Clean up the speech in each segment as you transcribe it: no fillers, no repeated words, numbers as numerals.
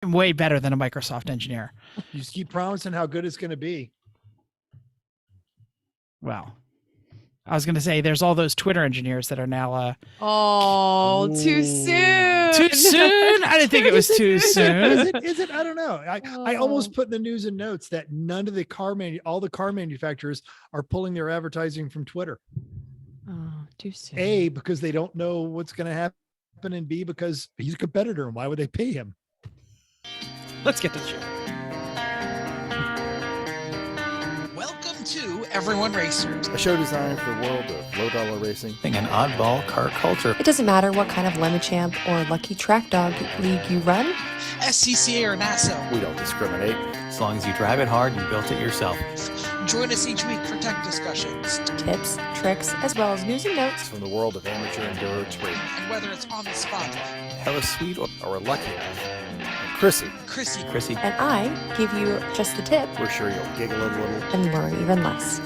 I'm way better than a Microsoft engineer. You just keep promising how good it's going to be. Well, I was going to say there's all those Twitter engineers that are now. Too soon. Too soon? I didn't think it was too soon. Is it? I don't know. I almost put in the news and notes that none of the all the car manufacturers are pulling their advertising from Twitter. Oh, too soon. A, because they don't know what's going to happen, and B, because he's a competitor and why would they pay him? Let's get to the show. Welcome to Everyone Racers, a show designed for the world of low-dollar racing and oddball car culture. It doesn't matter what kind of Lemon Champ or Lucky Track Dog league you run. SCCA or NASA. We don't discriminate. As long as you drive it hard and built it yourself. Join us each week for tech discussions, tips, tricks, as well as news and notes from the world of amateur endurance racing. And whether it's on the spot, hella sweet or lucky enough. Chrissy. And I give you just the tip. We're sure you'll giggle a little and learn even less.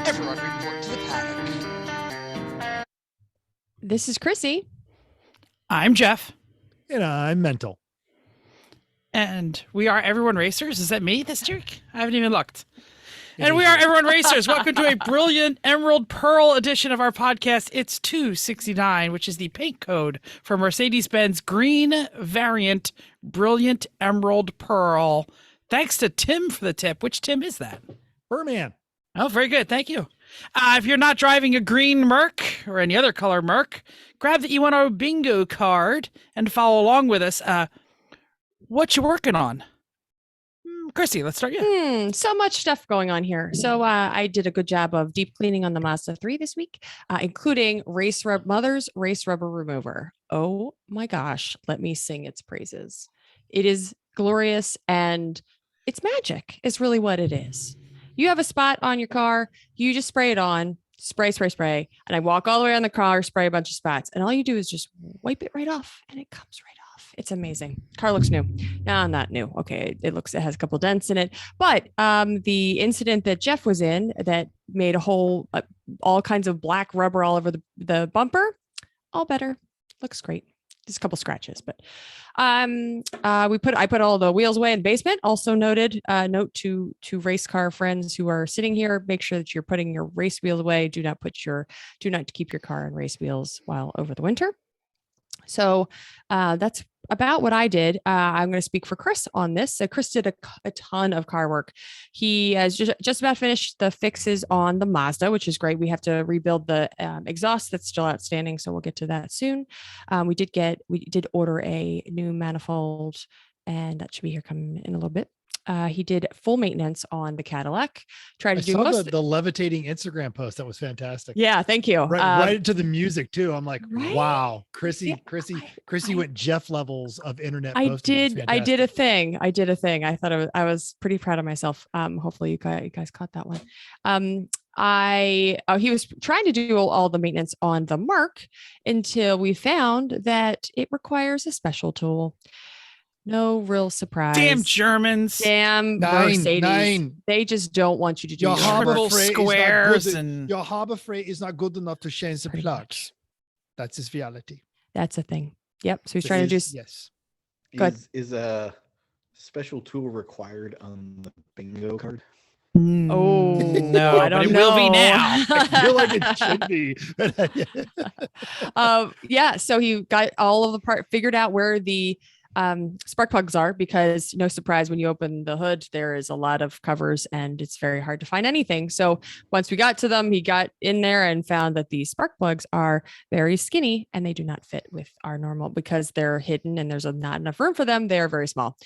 Everyone report to the paddock. This is Chrissy. I'm Jeff. And I'm Mental. And we are Everyone Racers. Is that me this week? I haven't even looked. And we are Everyone Racers. Welcome to a brilliant Emerald Pearl edition of our podcast. It's 269, which is the paint code for Mercedes-Benz green variant Brilliant Emerald Pearl. Thanks to Tim for the tip. Which Tim is that? Furman. Oh, very good. Thank you. If you're not driving a green Merc or any other color Merc, grab the E1R bingo card and follow along with us. What you working on? Chrissy, let's start you. So much stuff going on here. So I did a good job of deep cleaning on the Mazda 3 this week, including Mother's Race Rubber Remover. Oh my gosh, let me sing its praises. It is glorious and it's magic is really what it is. You have a spot on your car, you just spray it on, spray. And I walk all the way around the car, spray a bunch of spots. And all you do is just wipe it right off and it comes right off. It's amazing. Car looks new. No, not new. Okay. It has a couple dents in it, but the incident that Jeff was in that made a whole, all kinds of black rubber all over the bumper, all better. Looks great. Just a couple scratches, but I put all the wheels away in the basement. Also note to race car friends who are sitting here, make sure that you're putting your race wheels away. Do not keep your car on race wheels while over the winter. So that's about what I did. I'm going to speak for Chris on this. So Chris did a ton of car work. He has just about finished the fixes on the Mazda, which is great. We have to rebuild the exhaust that's still outstanding. So we'll get to that soon. We did order a new manifold and that should be here coming in a little bit. He did full maintenance on the Cadillac. Tried to do most the levitating Instagram post. That was fantastic. Yeah, thank you. Right to the music too. I'm like, right? Wow, Chrissy went Jeff levels of internet. I did a thing. I thought I was pretty proud of myself. Hopefully you guys caught that one. He was trying to do all the maintenance on the Mark until we found that it requires a special tool. No real surprise. Damn Germans. Damn Mercedes. They just don't want you to do your triple squares and your harbor freight is not good enough to change the plugs. That's his reality. That's a thing. Yep. So he's trying to do. Yes. Is a special tool required on the bingo card? Oh no, I don't know. It will be now. I feel like it should be. Yeah. So he got all of the part figured out where the spark plugs are, because no surprise, when you open the hood, there is a lot of covers and it's very hard to find anything. So once we got to them, he got in there and found that the spark plugs are very skinny and they do not fit with our normal because they're hidden and there's not enough room for them. They are very small,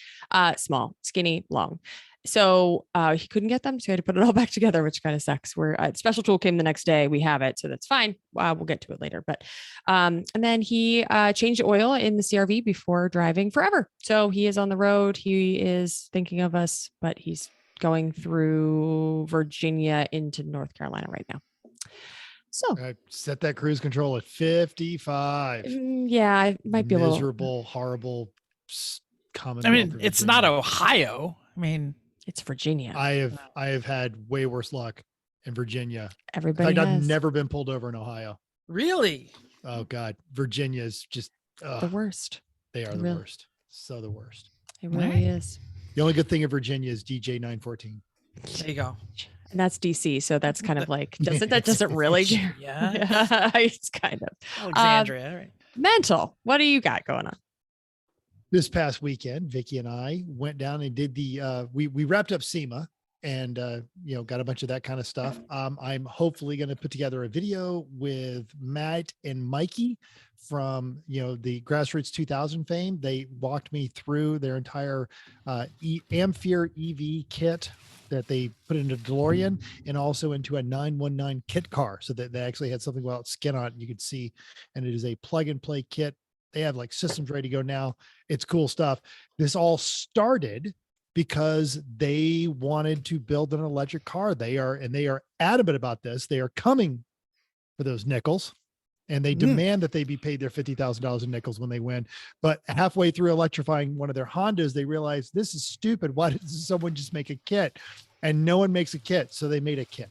skinny, long. So he couldn't get them. So he had to put it all back together, which kind of sucks. Special tool came the next day. We have it. So that's fine. We'll get to it later. But and then he changed the oil in the CRV before driving forever. So he is on the road. He is thinking of us, but he's going through Virginia into North Carolina right now. So I set that cruise control at 55. Yeah, it might be a little miserable, horrible. Common. I mean, it's not Ohio. I mean, it's Virginia. I have had way worse luck in Virginia. Everybody in fact, has. I've never been pulled over in Ohio. Really? Oh God, Virginia is just the worst. They are the worst. So the worst. It really is. The only good thing in Virginia is DJ 914. There you go. And that's DC. So that's kind of like, doesn't really. Yeah. It's kind of. Alexandria. Right. Mental. What do you got going on? This past weekend, Vicky and I went down and did we wrapped up SEMA and got a bunch of that kind of stuff. I'm hopefully going to put together a video with Matt and Mikey from the Grassroots 2000 fame. They walked me through their entire Amphere EV kit that they put into DeLorean and also into a 919 kit car, so that they actually had something without skin on it you could see. And it is a plug and play kit. They have like systems ready to go now. It's cool stuff. This all started because they wanted to build an electric car. They are adamant about this. They are coming for those nickels, and they demand that they be paid their $50,000 in nickels when they win. But halfway through electrifying one of their Hondas, they realized this is stupid. Why doesn't someone just make a kit? And no one makes a kit, so they made a kit.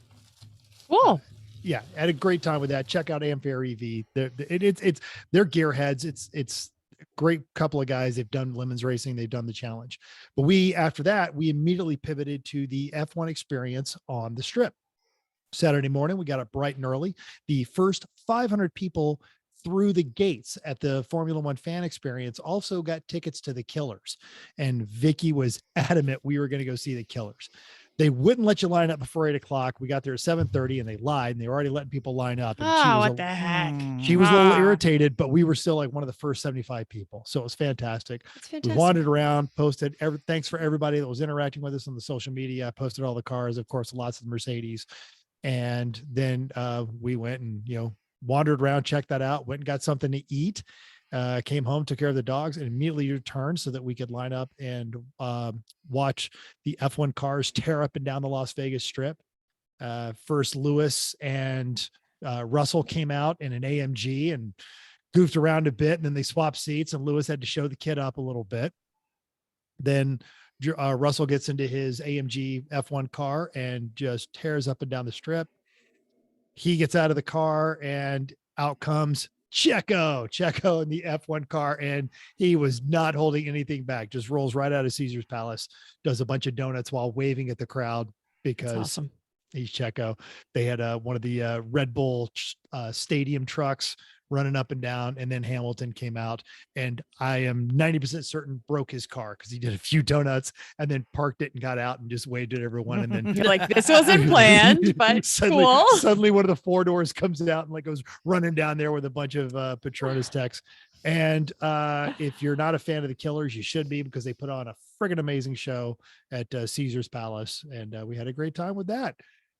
Cool. Yeah, had a great time with that. Check out Amphere EV. They're gearheads. It's a great couple of guys. They've done Lemons Racing. They've done the challenge. But after that, we immediately pivoted to the F1 experience on the Strip. Saturday morning, we got up bright and early. The first 500 people through the gates at the Formula One fan experience also got tickets to the Killers. And Vicky was adamant we were going to go see the Killers. They wouldn't let you line up before 8:00. We got there at 7:30 and they lied, and they were already letting people line up. And What the heck? She was a little irritated, but we were still like one of the first 75 people. So it was fantastic. That's fantastic. We wandered around, posted thanks for everybody that was interacting with us on the social media. I posted all the cars, of course, lots of Mercedes. And then we went and, wandered around, checked that out, went and got something to eat, came home, took care of the dogs, and immediately returned so that we could line up and watch the F1 cars tear up and down the Las Vegas Strip. First, Lewis and Russell came out in an AMG and goofed around a bit, and then they swapped seats, and Lewis had to show the kid up a little bit. Then Russell gets into his AMG F1 car and just tears up and down the strip. He gets out of the car and out comes Checo in the F1 car. And he was not holding anything back, just rolls right out of Caesar's Palace, does a bunch of donuts while waving at the crowd because awesome. He's Checo. They had one of the Red Bull stadium trucks running up and down, and then Hamilton came out, and I am 90% certain broke his car because he did a few donuts and then parked it and got out and just waved at everyone. And then You're like, this wasn't planned, but suddenly one of the four doors comes out and like goes running down there with a bunch of Petronas techs. And if you're not a fan of the Killers, you should be, because they put on a friggin' amazing show at Caesar's Palace, and we had a great time with that.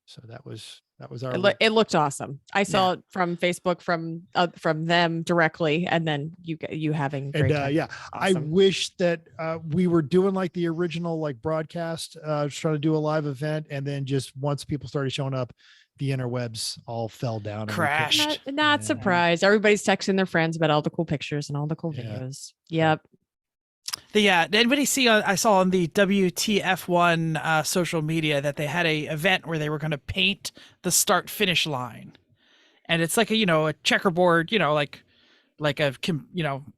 So that was our. It looked awesome. I saw it from Facebook from them directly, and then you having great time. Yeah, awesome. I wish that we were doing like the original like broadcast, trying to do a live event, and then just once people started showing up, the interwebs all fell down. Crashed. Not surprised. Everybody's texting their friends about all the cool pictures and all the cool videos. Yep. Anybody see? I saw on the WTF1 social media that they had a event where they were going to paint the start finish line, and it's like a checkerboard, like a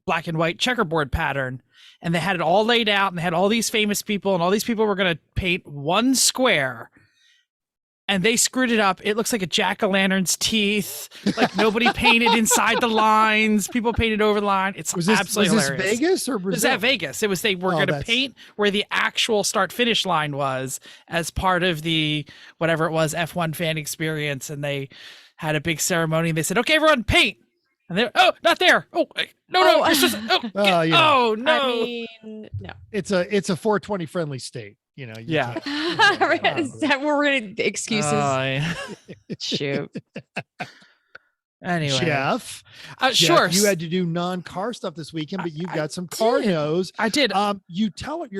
black and white checkerboard pattern, and they had it all laid out, and they had all these famous people, and all these people were going to paint one square. And they screwed it up. It looks like a jack-o'-lantern's teeth. Like nobody painted inside the lines. People painted over the line. It's absolutely hilarious. Was this Vegas or Brazil? It was at Vegas. They were going to paint where the actual start-finish line was as part of the whatever it was F1 fan experience. And they had a big ceremony. And they said, "Okay, everyone, paint." And they're, "Oh, not there. Oh, no. You're supposed to, oh no." I mean, no. It's a 420 friendly state. Yeah. Is that where we're going to excuses? Shoot. Anyway, Jeff, sure. You had to do non-car stuff this weekend, but you got some car news. I did. You're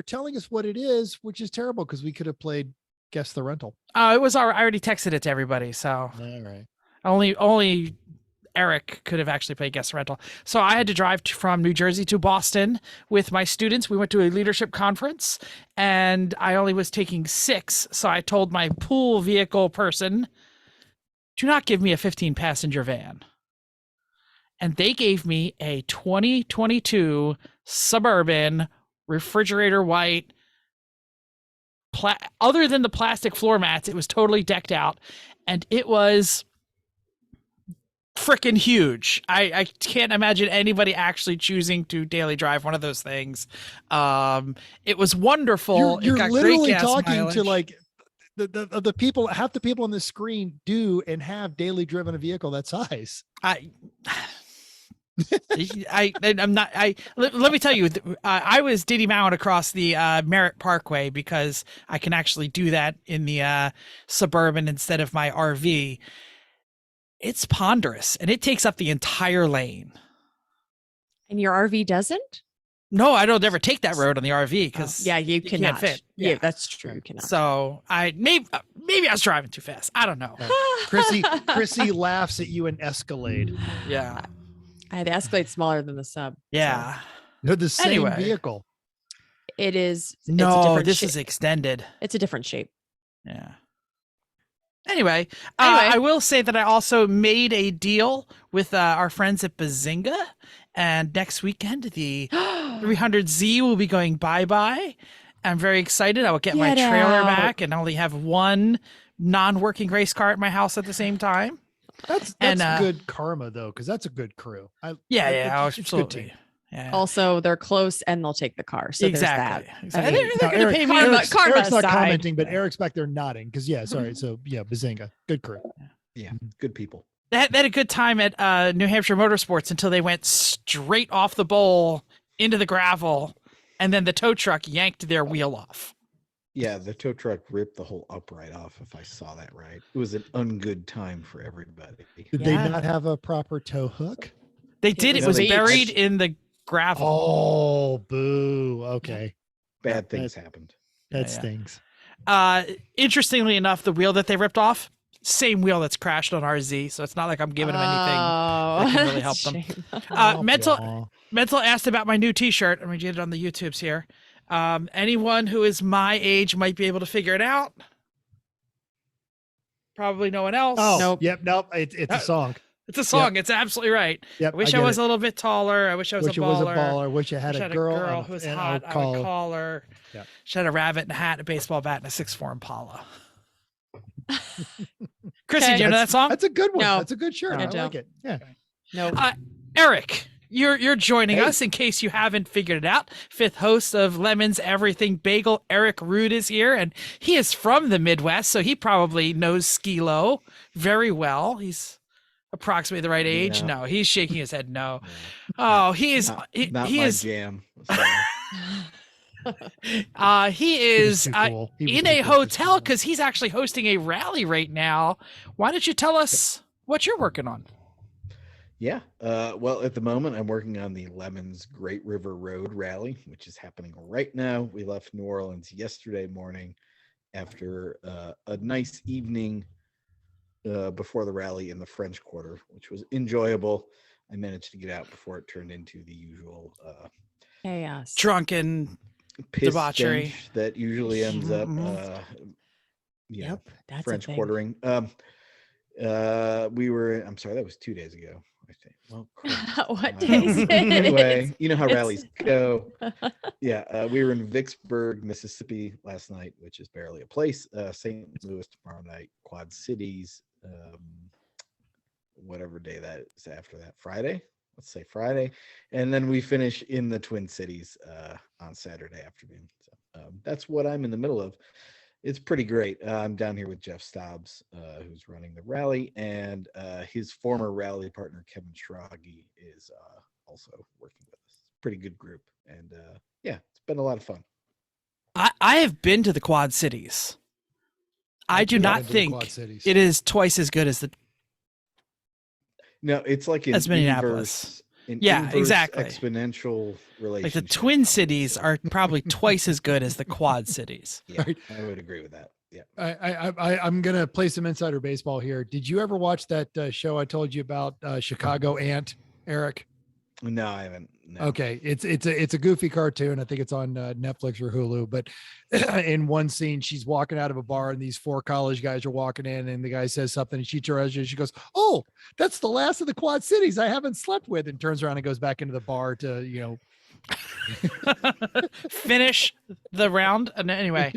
telling us what it is, which is terrible because we could have played Guess the Rental. It was I already texted it to everybody, so all right. Only Eric could have actually played Guest Rental. So I had to drive from New Jersey to Boston with my students. We went to a leadership conference, and I only was taking 6. So I told my pool vehicle person, "Do not give me a 15-passenger van." And they gave me a 2022 Suburban refrigerator white. Other than the plastic floor mats, it was totally decked out, and it was freaking huge. I can't imagine anybody actually choosing to daily drive one of those things. It was wonderful. You're it got literally great gas talking mileage. to like the people. Half the people on the screen do and have daily driven a vehicle that size. Let me tell you, I was Diddy Mount across the Merritt Parkway because I can actually do that in the Suburban instead of my RV. It's ponderous and it takes up the entire lane. And your RV doesn't? No, I don't ever take that road on the RV because Yeah, you can't cannot fit. Yeah, that's true. You cannot. So maybe I was driving too fast. I don't know. Chrissy laughs at you in Escalade. Yeah. The Escalade's smaller than the Sub. Yeah. They're the same Anyway. vehicle. It is. It's a No, different this shape. is extended. It's a different shape. Yeah. Anyway, I will say that I also made a deal with our friends at Bazinga, and next weekend the 300Z will be going bye-bye. I'm very excited. I will get my Get trailer out. back and only have one non-working race car at my house at the same time. That's And, good karma though, because that's a good crew. Yeah, it's a good absolutely. team. Yeah. Also, they're close and they'll take the car. So Exactly. there's that. I Exactly. mean, They're going to pay me. Karma- Eric's, karma Eric's not aside. commenting, but Eric's back there nodding because sorry. So yeah, Bazinga, good crew. Yeah, good people. They had a good time at New Hampshire Motorsports until they went straight off the bowl into the gravel, and then the tow truck yanked their wheel off. Yeah, the tow truck ripped the whole upright off, if I saw that right. It was an ungood time for everybody. Did Yeah. they not have a proper tow hook? They did. It was was a beach. buried in the gravel. Oh, boo. Okay, Bad things happened. that Yeah. stings. Interestingly enough, the wheel that they ripped off, same wheel that's crashed on RZ. So it's not like I'm giving them anything. that can really help them. Oh, Mental aw. Mental asked about my new T-shirt. I'm gonna get it on the YouTubes here. Anyone who is my age might be able to figure it out. Probably no one else. Oh, Nope. Yep, nope. It's a song. It's a song. It's absolutely right. Yep, I wish I get was it. a little bit taller. I wish I was Wish a it baller. was a baller. Wish I had Wish I a girl, who was and hot. I would call her. Yeah. She had a rabbit and a hat, and a baseball bat, and a 6'4" Impala. Chrissy, do you know that song? That's a good one. No. That's a good shirt. I I don't. like it. Yeah. No. Eric, you're joining Hey. us in case you haven't figured it out. Fifth host of Lemon's Everything Bagel, Eric Rood is here, and he is from the Midwest, so he probably knows Skilo very well. He's approximately the right age. Yeah. No, he's shaking his head. No. Yeah. Oh, he is. Not, he not he my is. jam. Sorry. He He was is too cool. He was in too a cool for hotel school. because he's actually hosting a rally right now. Why don't you tell us what you're working on? Yeah. Well, at the moment, I'm working on the Lemons Great River Road Rally, which is happening right now. We left New Orleans yesterday morning after a nice evening before the rally in the French Quarter, which was enjoyable. I managed to get out before it turned into the usual Chaos. Drunken. piss Debauchery. stench that usually ends up Mhm. Yep. That's French a thing. Quartering. We were, I'm sorry, that was 2 days ago, I think. Well, crap. What day is it? Anyway, you know how It's- rallies go. Yeah, we were in Vicksburg, Mississippi last night, which is barely a place. St. Louis tomorrow night, Quad Cities, whatever day that is after that, Friday. Let's say Friday, and then we finish in the Twin Cities on Saturday afternoon. So that's what I'm in the middle of. It's pretty great. I'm down here with Jeff Stobbs, who's running the rally, and his former rally partner Kevin Schragi is also working with us. Pretty good group, and yeah, it's been a lot of fun. I have been to the Quad Cities. I do Yeah, not into the think Quad Cities. it is twice as good as the. No, it's like an That's Minneapolis. an Yeah, inverse exactly. exponential relationship. Like the Twin Cities are probably twice as good as the Quad Cities. Yeah, Right. I would agree with that. Yeah. I'm gonna play some insider baseball here. Did you ever watch that show I told you about, Chicago Ant, Eric? No, I haven't. No. Okay, it's a goofy cartoon. I think it's on Netflix or Hulu. But in one scene, she's walking out of a bar, and these four college guys are walking in, and the guy says something, and she turns and she goes, "Oh, that's the last of the Quad Cities I haven't slept with," and turns around and goes back into the bar to Finish the round. Anyway,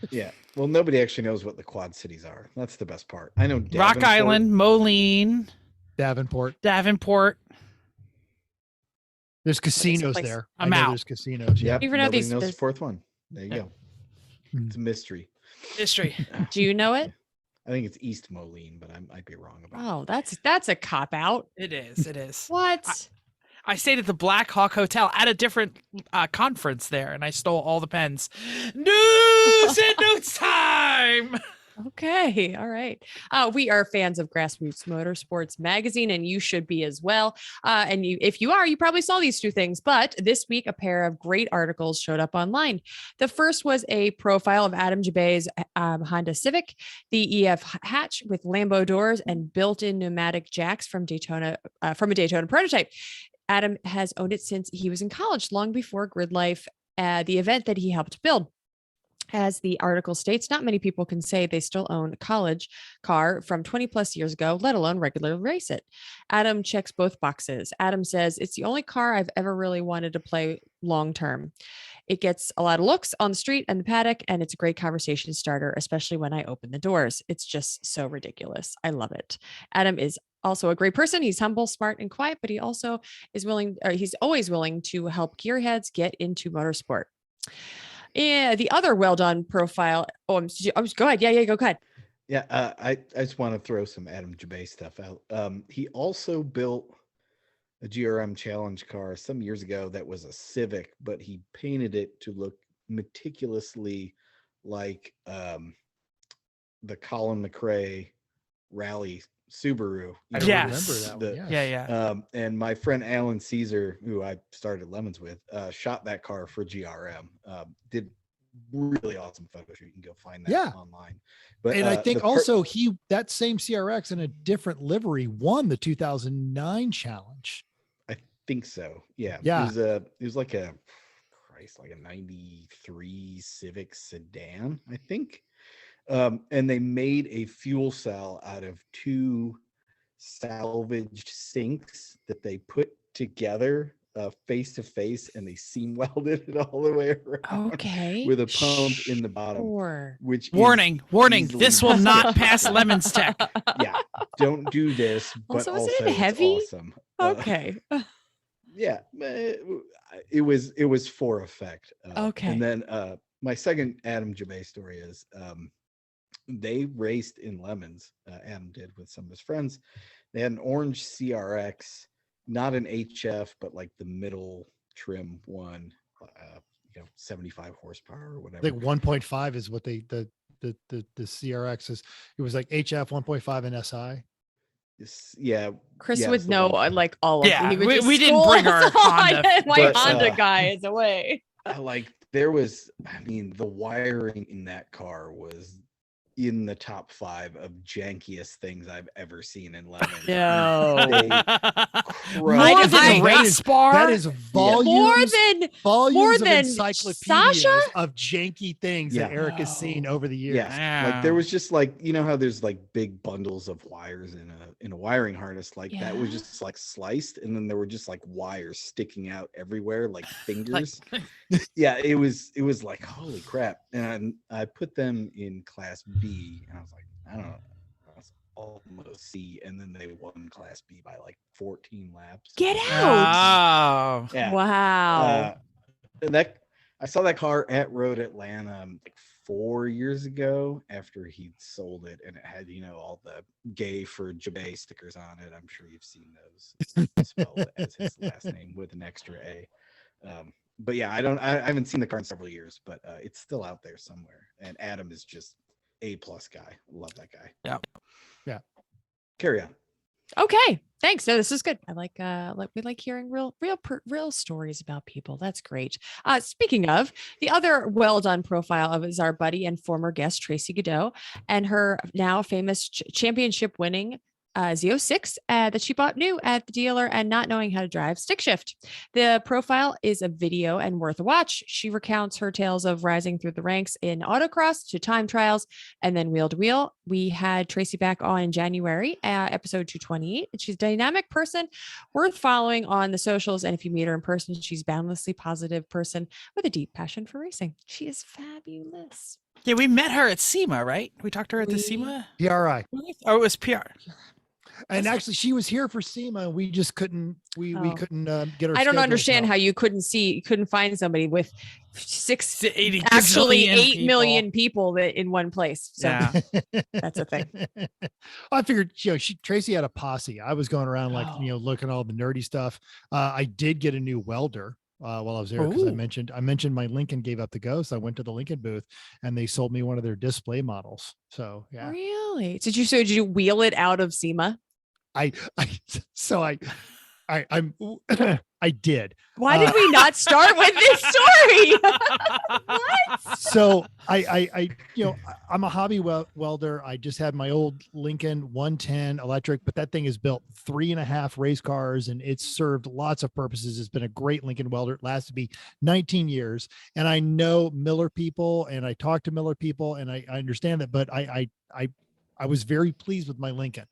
Yeah. Well, nobody actually knows what the Quad Cities are. That's the best part. I know Rock Davenport. Island, Moline, Davenport. There's casinos place? there. I'm I know out. there's casinos. Yeah. Yep. Even know Nobody these- knows the this- fourth one. There you Yeah. go. It's a mystery. history. Do you know it? I think it's East Moline, but I might be wrong about Oh, that's a cop out. It is. It is. What? I stayed at the Black Hawk Hotel at a different conference there, and I stole all the pens. News and notes time. Okay. All right. We are fans of Grassroots Motorsports Magazine, and you should be as well. And if you are, you probably saw these two things. But this week, a pair of great articles showed up online. The first was a profile of Adam Jabay's Honda Civic, the EF hatch with Lambo doors and built-in pneumatic jacks from Daytona, from a Daytona prototype. Adam has owned it since he was in college, long before Grid Life, the event that he helped build. As the article states, not many people can say they still own a college car from 20 plus years ago, let alone regularly race it. Adam checks both boxes. Adam says, it's the only car I've ever really wanted to play long term. It gets a lot of looks on the street and the paddock, and it's a great conversation starter, especially when I open the doors. It's just so ridiculous. I love it. Adam is also a great person. He's humble, smart, and quiet, but he also is he's always willing to help gearheads get into motorsport. Yeah, the other well done profile. Oh, go ahead. Yeah, go ahead. Yeah, I just want to throw some Adam Jabay stuff out. He also built a GRM challenge car some years ago that was a Civic, but he painted it to look meticulously like the Colin McRae rally Subaru. I You know, Yes. remember that one. Yeah, Yes. yeah. And my friend Alan Caesar, who I started Lemons with, shot that car for GRM. Did really awesome photo shoot. You can go find that Yeah. online. But And I the think per- also that same CRX in a different livery won the 2009 challenge. I think so. Yeah. Yeah. It was like a 93 Civic sedan, I think. And they made a fuel cell out of two salvaged sinks that they put together face to face, and they seam welded it all the way around Okay. with a pump in the bottom. Sure. Which is Warning. easily This will not busted. pass Lemons Tech. Yeah, don't do this. But Also, also, isn't it it's heavy? awesome. Okay. Yeah, it was for effect. Okay. And then my second Adam Jabay story is they raced in Lemons. Adam did with some of his friends. They had an orange CRX, not an HF, but like the middle trim one, 75 horsepower or I whatever. think 1.5 is what the CRX is. It was like HF 1.5 and SI. Yeah, Chris yeah, would it's the know one. like all of Yeah, he would we- just we didn't school bring our us on Honda, it. My but, Honda guy is away. Like there was, the wiring in that car was in the top 5 of jankiest things I've ever seen in Lemons. No. They More crushed than it. race bar. That is More volumes more of than encyclopedias Sasha? of janky things that Yeah. Eric has seen over the years. Yeah, like there was just like, you know how there's like big bundles of wires in a wiring harness, like that was Yeah. just like sliced, and then there were just like wires sticking out everywhere like fingers. Yeah, it was like holy crap. And I put them in class B, and I was like, I don't know, that's almost C, and then they won class B by like 14 laps. Get out. Oh. Yeah. Wow. And that I saw that car at Road Atlanta like 4 years ago after he'd sold it, and it had all the gay for Jabay stickers on it. I'm sure you've seen those. Spelled as his last name with an extra A. But yeah, I haven't seen the car in several years, but it's still out there somewhere. And Adam is just A+ guy. Love that guy. Yeah. Carry on. Okay. Thanks. No, this is good. I we like hearing real stories about people. That's great. Speaking of, the other well done profile of is our buddy and former guest Tracy Godot and her now famous championship winning Z06 that she bought new at the dealer and not knowing how to drive stick shift. The profile is a video and worth a watch. She recounts her tales of rising through the ranks in autocross to time trials and then wheel to wheel. We had Tracy back on in January, episode 228. And she's a dynamic person worth following on the socials. And if you meet her in person, she's a boundlessly positive person with a deep passion for racing. She is fabulous. Yeah, we met her at SEMA, right? We talked to her at the SEMA. PRI. Oh, it was PR. And actually, she was here for SEMA. We just couldn't. We couldn't get her. I don't understand how you couldn't find somebody with 80 actually gazillion 8 million people in one place. So Yeah. that's a thing. I figured, Tracy had a posse. I was going around looking at all the nerdy stuff. I did get a new welder while I was there because I mentioned my Lincoln gave up the ghost. I went to the Lincoln booth and they sold me one of their display models. So yeah. Really? Did you wheel it out of SEMA? I did. Why did we not start with this story? What? So I'm a hobby welder. I just had my old Lincoln 110 electric, but that thing has built 3.5 race cars and it's served lots of purposes. It's been a great Lincoln welder. It lasted me 19 years. And I know Miller people and I talk to Miller people and I understand that, but I was very pleased with my Lincoln.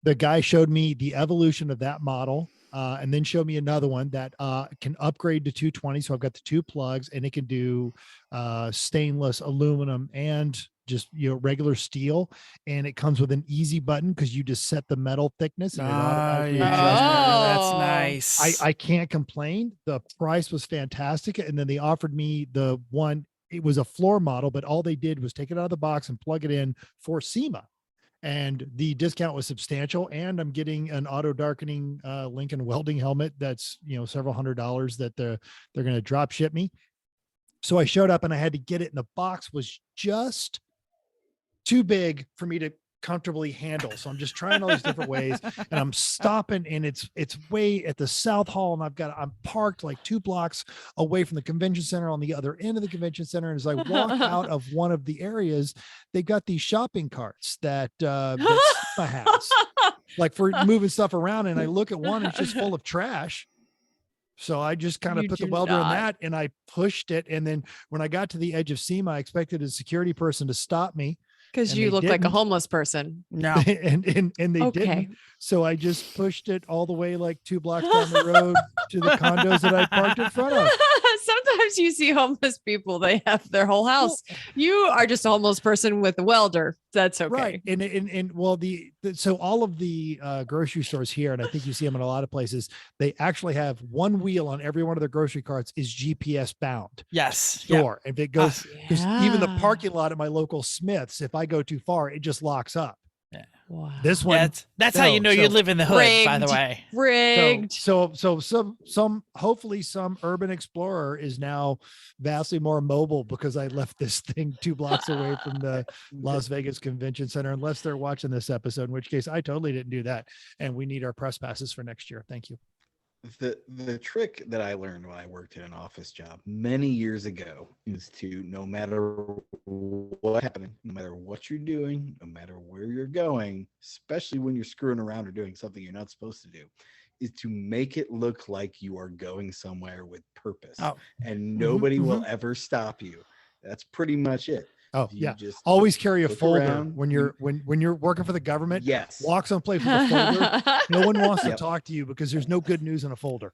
The guy showed me the evolution of that model and then showed me another one that can upgrade to 220. So I've got the 2 plugs and it can do stainless, aluminum, and just regular steel. And it comes with an easy button because you just set the metal thickness and it automatically adjusts. That's nice. I can't complain. The price was fantastic. And then they offered me the one, it was a floor model, but all they did was take it out of the box and plug it in for SEMA. And the discount was substantial. And I'm getting an auto darkening Lincoln welding helmet that's, several $100s that they're going to drop ship me. So I showed up and I had to get it. And the box was just too big for me to comfortably handle. So I'm just trying all these different ways and I'm stopping and it's way at the South Hall. And I'm parked like 2 blocks away from the convention center on the other end of the convention center. And as I walk out of one of the areas, they've got these shopping carts that SEMA has like for moving stuff around. And I look at one, it's just full of trash. So I just kind of put the welder in that and I pushed it. And then when I got to the edge of SEMA, I expected a security person to stop me. Because you look like a homeless person. No. and they didn't. So I just pushed it all the way like 2 blocks down the road to the condos that I parked in front of. Sometimes you see homeless people, they have their whole house. You are just a homeless person with a welder. That's okay. Right. And so all of the grocery stores here, and I think you see them in a lot of places, they actually have one wheel on every one of their grocery carts is GPS bound. Yes. Store. And if it goes, because even the parking lot at my local Smith's, if I go too far, it just locks up. Yeah. Wow. This one, that's how you know you live in the hood, by the way. Rigged. So some hopefully some urban explorer is now vastly more mobile because I left this thing 2 blocks away from the Las Vegas Convention Center, unless they're watching this episode, in which case I totally didn't do that. And we need our press passes for next year. Thank you. The trick that I learned when I worked in an office job many years ago is to, no matter what's happening, no matter what you're doing, no matter where you're going, especially when you're screwing around or doing something you're not supposed to do, is to make it look like you are going somewhere with purpose. And nobody will ever stop you. That's pretty much it. Just always carry a folder when you're working for the government. Yes. Walk someplace with a folder. No one wants to talk to you because there's no good news in a folder.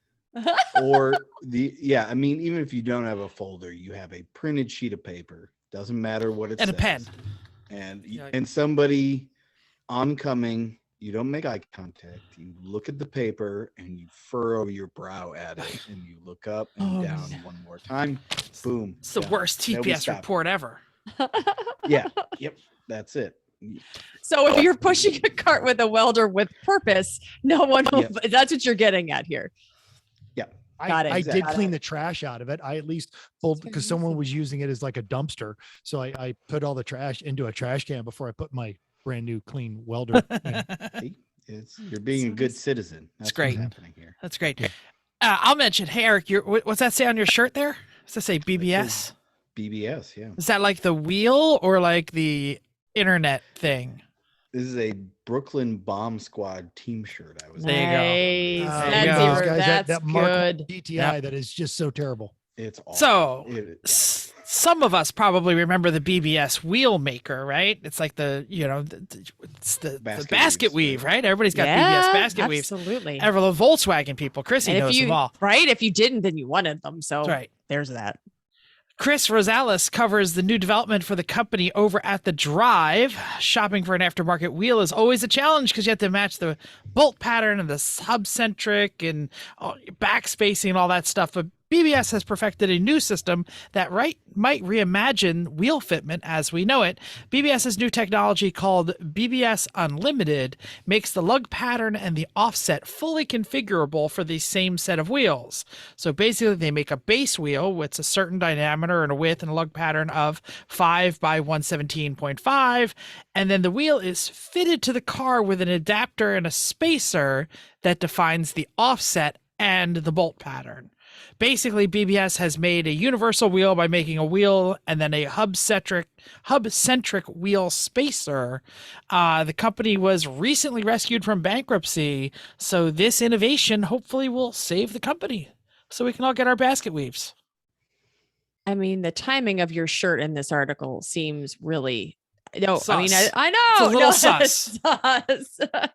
Or even if you don't have a folder, you have a printed sheet of paper. Doesn't matter what it says. And a pen. And somebody oncoming, you don't make eye contact. You look at the paper and you furrow your brow at it and you look up and down one more time. Boom. It's the worst TPS report ever. Yep. That's it. So if you're pushing a cart with a welder with purpose, no one will, that's what you're getting at here. Yeah. I did clean the trash out of it. I at least pulled because someone was using it as like a dumpster. So I put all the trash into a trash can before I put my brand new clean welder in. You're being a good citizen. That's great. What's happening here. That's great. I'll mention, hey, Eric, what's that say on your shirt there? Does that say BBS? BBS, yeah. Is that like the wheel or like the internet thing? This is a Brooklyn Bomb Squad team shirt. I was There you go. Nice. There you That's, go. those even- guys, that's that Mark good. GTI that is just so terrible. It's awful. So It- some of us probably remember the BBS wheel maker, right? It's like it's the Basket basket weaves, weave, yeah. right? Everybody's got Yeah, BBS basket weaves. absolutely. Ever the Volkswagen people, Chrissy And if knows you them all. right, if you didn't, then you wanted them. So That's right. there's that. Chris Rosales covers the new development for the company over at The Drive. Shopping for an aftermarket wheel is always a challenge because you have to match the bolt pattern and the sub-centric and back spacing and all that stuff. But BBS has perfected a new system that might reimagine wheel fitment as we know it. BBS's new technology called BBS Unlimited makes the lug pattern and the offset fully configurable for the same set of wheels. So basically they make a base wheel with a certain diameter and a width and a lug pattern of 5 by 117.5, and then the wheel is fitted to the car with an adapter and a spacer that defines the offset and the bolt pattern. Basically, BBS has made a universal wheel by making a wheel and then a hub-centric wheel spacer. The company was recently rescued from bankruptcy, so this innovation hopefully will save the company so we can all get our basket weaves. I mean, the timing of your shirt in this article seems really. No, I mean, Sus. I know. It's a little no, sus. it's sus.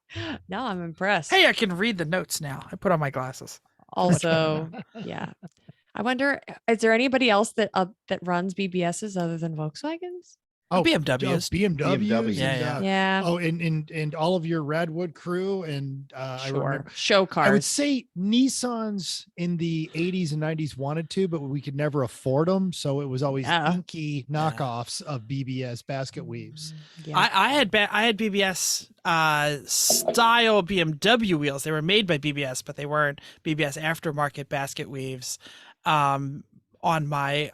No, I'm impressed. Hey, I can read the notes now. I put on my glasses. Also, yeah. I wonder, is there anybody else that runs BBSs other than Volkswagens? BMWs. BMWs. Yeah, and, Yeah. Oh, and all of your Radwood crew. And I Sure. remember, Show cars. I would say Nissans in the 80s and 90s wanted to, but we could never afford them. So it was always Yeah. inky knockoffs of BBS basket weaves. Yeah. I had BBS style BMW wheels. They were made by BBS, but they weren't BBS aftermarket basket weaves. On my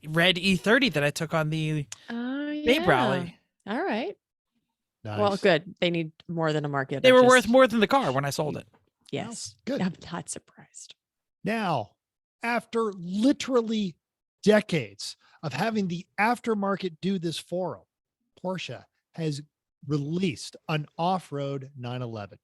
red E30 that I took on the Babe Rally. All right. Nice. Well, good. They need more than a market. They of were just- worth more than the car when I sold it. Yes. Good. I'm not surprised. Now, after literally decades of having the aftermarket do this for them, Porsche has released an off-road 911.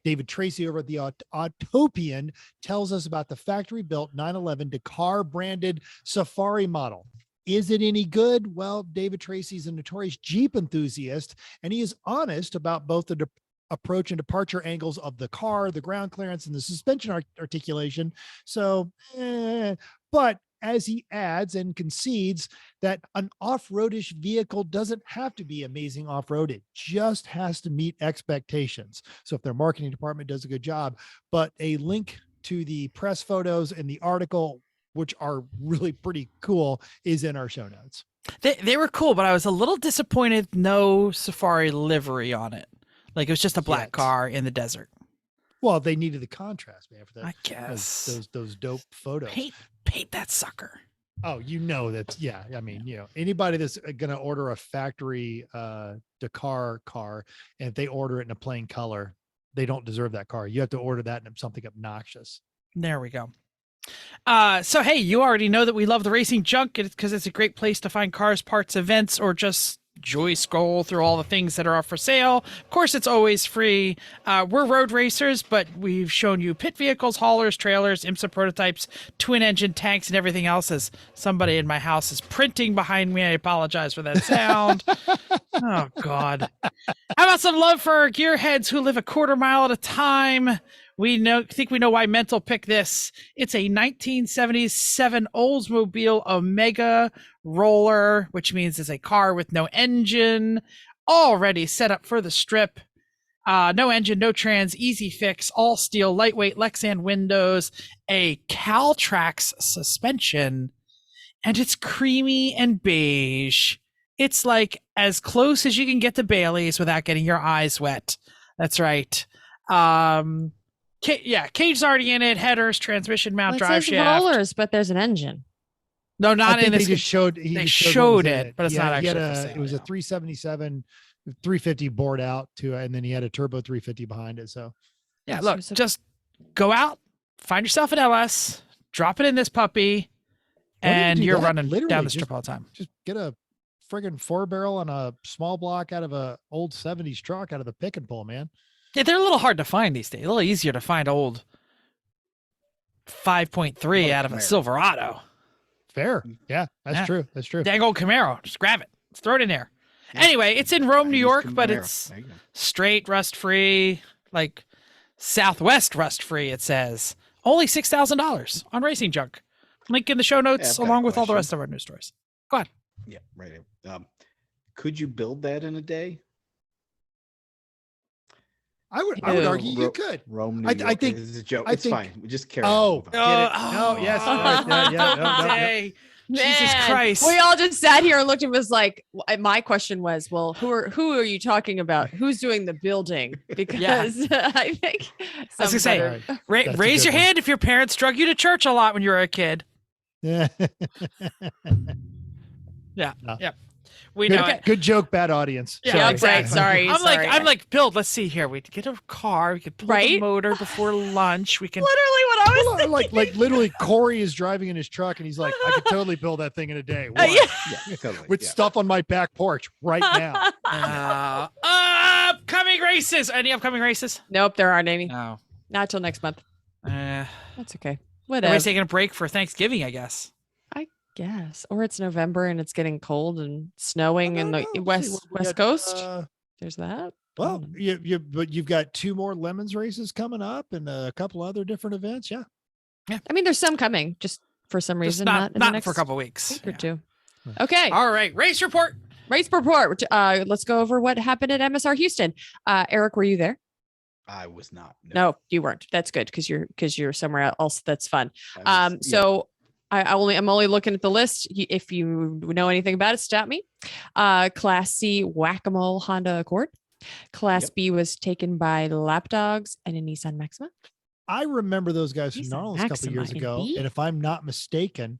David Tracy over at the Autopian tells us about the factory-built 911 Dakar branded Safari model. Is it any good? Well, David Tracy's a notorious Jeep enthusiast, and he is honest about both the approach and departure angles of the car, the ground clearance, and the suspension articulation. So, but as he adds and concedes that an off-roadish vehicle doesn't have to be amazing off-road. It just has to meet expectations. So if their marketing department does a good job, but a link to the press photos and the article, which are really pretty cool, is in our show notes. They were cool, but I was a little disappointed no Safari livery on it. Like it was just a black Yet. car in the desert. Well, they needed the contrast, man, for that. I guess. Those dope photos. Paint that sucker. Oh, that's, yeah. I mean, anybody that's going to order a factory Dakar car, and if they order it in a plain color, they don't deserve that car. You have to order that in something obnoxious. There we go. So, hey, you already know that we love the Racing Junk because it's a great place to find cars, parts, events, or just joy scroll through all the things that are up for sale. Of course, it's always free. We're road racers, but we've shown you pit vehicles, haulers, trailers, IMSA prototypes, twin engine tanks, and everything else. As somebody in my house is printing behind me, I apologize for that sound. Oh, God. How about some love for our gearheads who live a quarter mile at a time? Think we know why Mental picked this. It's a 1977 Oldsmobile Omega Roller, which means it's a car with no engine, already set up for the strip. No engine, no trans, easy fix, all steel, lightweight Lexan windows, a Caltrax suspension, and it's creamy and beige. It's like as close as you can get to Bailey's without getting your eyes wet. That's right. Cage's already in it. Headers, transmission mount, Well, it drive says shaft. rollers, but there's an engine. No, I not think in this. they just showed. They just showed what was in it, but it's not he had actually for sale, It was a yeah. 377, 350 bored out to, and then he had a turbo 350 behind it. So Yeah, So look, it's a- just go out, find yourself an LS, drop it in this puppy, Don't even and do you're that. running Literally, down the just- strip all the time. just get a friggin' 4-barrel on a small block out of a old 70s truck out of the pick and pull, man. Yeah, they're a little hard to find these days. A little easier to find old 5.3 out of a Camaro. Silverado. Fair. Yeah, that's Yeah. true. That's true. Dang old Camaro. Just grab it. Let's throw it in there. Anyway, it's in Rome, New York, but it's There you go. straight rust free, like Southwest rust free, it says. Only $6,000 on Racing Junk. Link in the show notes I've got a along with all the question. rest of our news stories. Go on. Yeah, right. Could you build that in a day? I would argue you Ro- could. Rome, New I York. think- It's a joke. I It's think- fine. We just carry Oh, on. get it? No, yes, right, yeah, no. Hey, Jesus Man, Christ. We all just sat here and looked and was like, my question was, well, who are you talking about? Who's doing the building? Because I think I was gonna say, Right. That's a raise good your one. hand if your parents drug you to church a lot when you were a kid. Yeah. Yeah. No. Yep. We know it. Good joke, bad audience. Yeah, Yeah, exactly. right. Sorry. I'm like, build. Let's see here. We could get a car. We could pull the Right? motor before lunch. We can. literally what I was Well, like literally Corey is driving in his truck and he's like, I could totally build that thing in a day. Yeah. Why? Yeah, totally. With yeah. stuff on my back porch right now. Upcoming races. Any upcoming races? Nope, there aren't any. No. Not till next month. Uh, That's okay. Whatever. everybody's taking a break for Thanksgiving, I guess. Yes. Or it's November and it's getting cold and snowing in the We west got, coast. There's that. Well, but you've got 2 more Lemons races coming up and a couple other different events. Yeah. I mean, there's some coming just for some Just reason. not in the next for a couple weeks. week or Yeah. two. Okay. All right. Race report. Race report. Let's go over what happened at MSR Houston. Eric, were you there? I was not. No, you weren't. That's good because you're somewhere else. That's fun. I was- yeah. So I'm only looking at the list. If you know anything about it, stop me. Class C Whack-A-Mole Honda Accord. Class Yep. B was taken by Lapdogs and a Nissan Maxima. I remember those guys from Nissan Gnarls a couple Maxima years in ago. B? And if I'm not mistaken,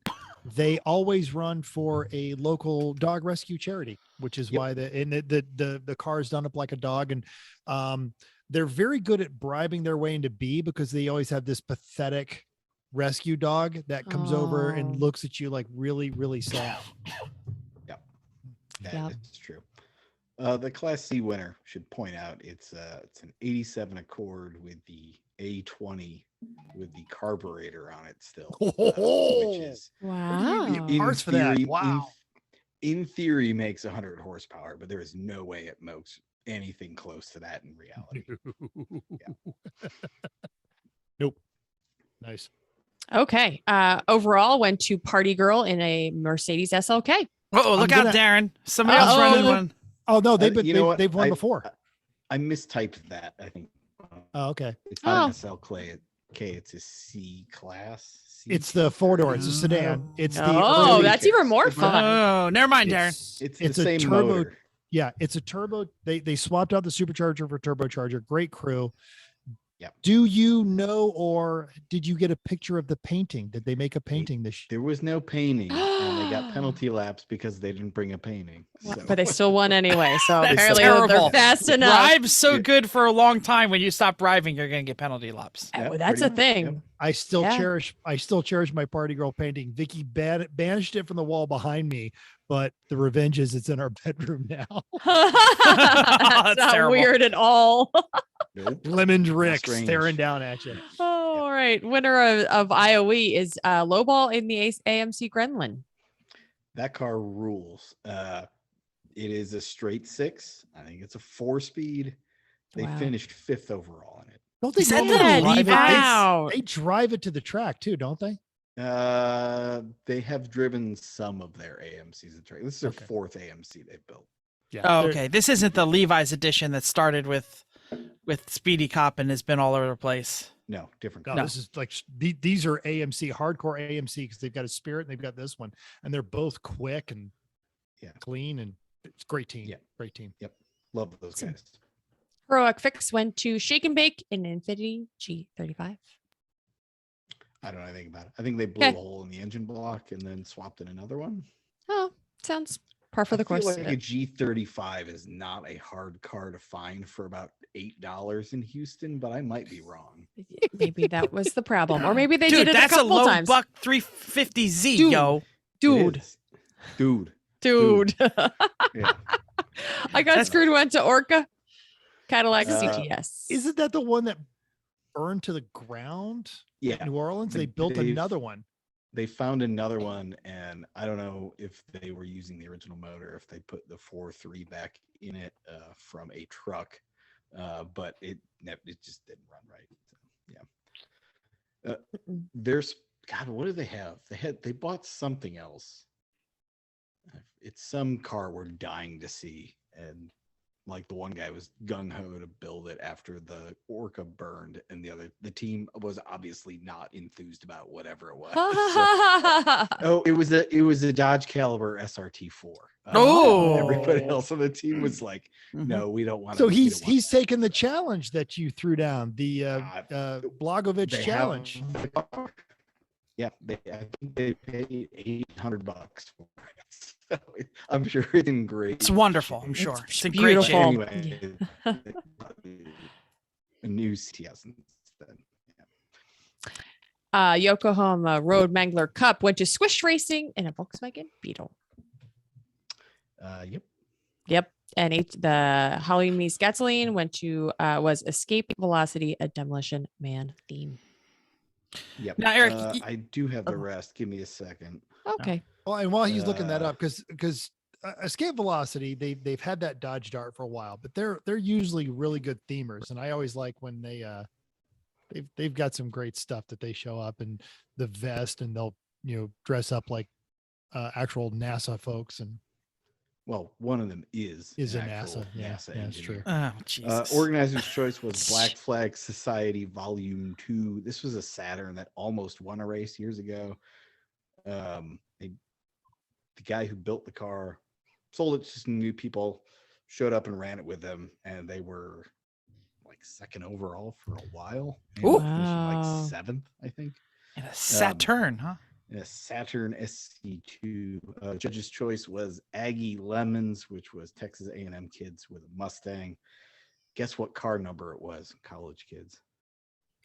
they always run for a local dog rescue charity, which is Yep. why the car is done up like a dog. And they're very good at bribing their way into B because they always have this pathetic rescue dog that comes over Oh. and looks at you like really, really sad. That Yep. is true. The Class C winner should point out it's an 87 Accord with the A20 with the carburetor on it still, which is Wow. In Parts for that. Wow. in theory makes 100 horsepower, but there is no way it makes anything close to that in reality. Nope. Nice. Okay. Overall, went to Party Girl in a Mercedes SLK. Oh, look I'm out, gonna- Darren. Somebody else Uh-oh. running one. Oh no, You know what? they've won before. I mistyped that. I think Oh, okay. it's not Oh. an SLK. It's a C class. It's the 4-door. It's a sedan. It's the Oh, early- that's even more It's- fun. Oh, never mind, Darren. It's it's the a same turbo- motor. Yeah, it's a turbo. They swapped out the supercharger for turbocharger. Great crew. Yep. Do you know, or did you get a picture of the painting? Did they make a painting this? There was no painting, and they got penalty laps because they didn't bring a painting. So- But they still won anyway. So That's apparently terrible. they're fast enough. Drive so good for a long time. When you stop driving, you're going to get penalty laps. Yeah, Oh, that's pretty a much, thing. yep. I still Yeah. cherish my Party Girl painting. Vicky banished it from the wall behind me, but the revenge is it's in our bedroom now. That's not terrible. weird at all. Nope. Lemons Rick Strange. staring down at you. Oh, all right. Winner of IOE is Lowball in the AMC Grenlin. That car rules. It is a straight 6. I think it's a 4-speed. They Wow. finished 5th overall in it. Don't they Is that normally the drive it? Wow. They drive it to the track too, don't they? They have driven some of their AMCs at track. This is their Okay. 4th AMC they've built. Yeah. Oh, they're- okay. This isn't the Levi's edition that started with Speedy Cop and has been all over the place. No, different. No, car. this is like these are AMC, hardcore AMC, because they've got a Spirit and they've got this one, and they're both quick and Yeah. clean, and it's a great team. Yeah. Great team. Love those guys. Heroic Fix went to Shake and Bake in Infinity G35. I don't know anything about it. I think they blew Okay. a hole in the engine block and then swapped in another one. Oh, sounds par for I the feel course. like a G35 is not a hard car to find for about $8 in Houston, but I might be wrong. Maybe that was the problem, or maybe they Dude, did it that's a a couple low times. buck 350Z, Dude. yo. Dude, Dude, Dude. Yeah. I got screwed, went to Orca. Cadillac Uh, CTS. Isn't that the one that burned to the ground Yeah. in New Orleans? They They- built they've- another one. They found another one, and I don't know if they were using the original motor, if they put the 4.3 back in it from a truck, but it just didn't run right. So, yeah. There's God. What do they have? They bought something else. It's some car we're dying to see, and like the one guy was gung ho to build it after the Orca burned, and the team was obviously not enthused about whatever it was. So- it was a Dodge Caliber SRT4. Oh. Everybody else on the team was like, Mhm. no, we don't want. So we he's don't want that." taken the challenge that you threw down, the Blagovich They have challenge. the car. Yeah, I think they paid $800 for it. So I'm sure it's in great. It's wonderful, I'm shape. sure. It's in great shape. beautiful. Anyway, a new CTS instead. Yeah. Yokohama Road Mangler Cup went to Swish Racing in a Volkswagen Beetle. Yep. Yep. And the Halloween Mies Gasoline went to was Escape Velocity, a Demolition Man theme. Yep. Now, Eric, I do have the rest. Give me a second. Okay. Well, and while he's looking that Uh, up, because Escape Velocity, they've had that Dodge Dart for a while, but they're usually really good themers, and I always like when they've got some great stuff that they show up in the vest, and they'll dress up like actual NASA folks, and Well, one of them is is a an actual NASA. Yeah, NASA yeah, that's engineer. true. Oh, Jesus. Organizer's choice was Black Flag Society Volume 2. This was a Saturn that almost won a race years ago. The guy who built the car sold it to some new people, showed up and ran it with them, and they were like second overall for a while. And Ooh. finishing Wow. like seventh, I think. And a Saturn, huh? In a Saturn SC2. Judge's choice was Aggie Lemons, which was Texas A&M kids with a Mustang. Guess what car number it was? College kids.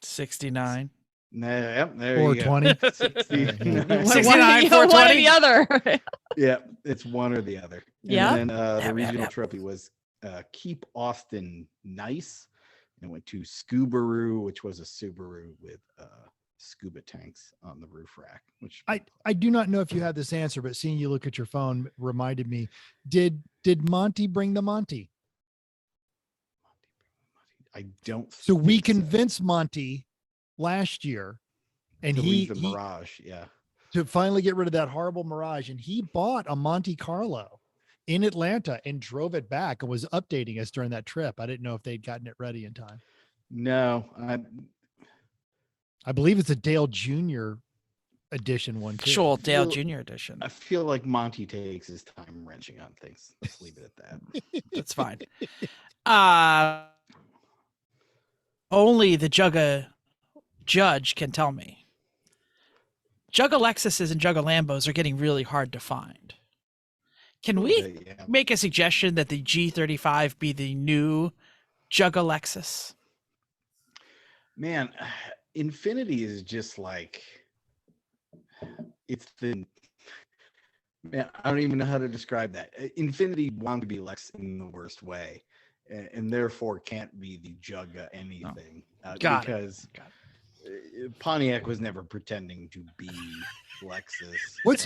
69. Yep, there you go. 420. 69. One or 69, the 420. other. Yeah, it's one or the other. Yeah. And then the Yep, regional yep. trophy was Keep Austin Nice. And went to Scubaroo, which was a Subaru with scuba tanks on the roof rack. Which I do not know if you have this answer, but seeing you look at your phone reminded me. Did Monty bring the Monty? I don't. So we think so. convinced Monty last year, and To he leave the Mirage. Yeah. to finally get rid of that horrible Mirage, and he bought a Monte Carlo in Atlanta and drove it back and was updating us during that trip. I didn't know if they'd gotten it ready in time. No, I believe it's a Dale Jr. edition one too. Actual Dale Well, Jr. edition. I feel like Monty takes his time wrenching on things. Let's leave it at that. That's fine. Only the judge can tell me. Jugga Lexuses and Jugga Lambos are getting really hard to find. Can we Yeah. make a suggestion that the G35 be the new Jugga Lexus? Man, Infinity is just like it's the man. I don't even know how to describe that. Infinity wanted to be Lex in the worst way, and therefore can't be the Jugga anything. Got it. Because Got Pontiac was never pretending to be Lexus. What's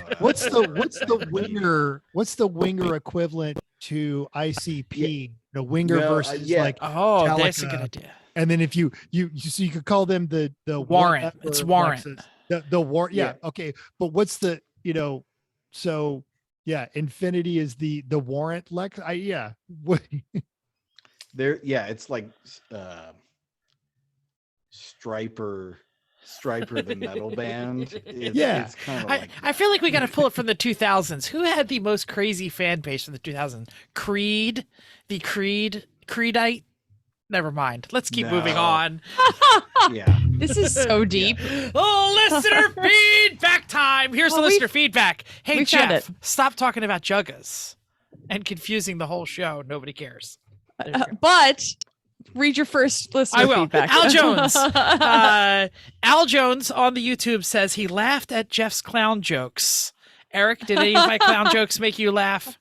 the winger equivalent to ICP? The winger No, versus yeah. like, Oh, that's a Calica. good idea. and then if you so you could call them the Warrant. whatever It's Warrant. Lexus. The warrant. Yeah. Yeah. Okay. But what's the so yeah, Infinity is the warrant Lex. Yeah. What? It's like Striper the metal band. It's kind of like I feel like we got to pull it from the 2000s. Who had the most crazy fan base from the 2000s? Creed, the Creedite. Never mind. Let's keep moving No. on. yeah. This is so deep. Oh, listener feedback time. Here's the Well, listener feedback. Hey, we found Jeff, stop talking about Juggas and confusing the whole show. Nobody cares. There you go. But read your first listener I will. feedback. Al Jones. Al Jones on the YouTube says he laughed at Jeff's clown jokes Eric, did any of my clown jokes make you laugh?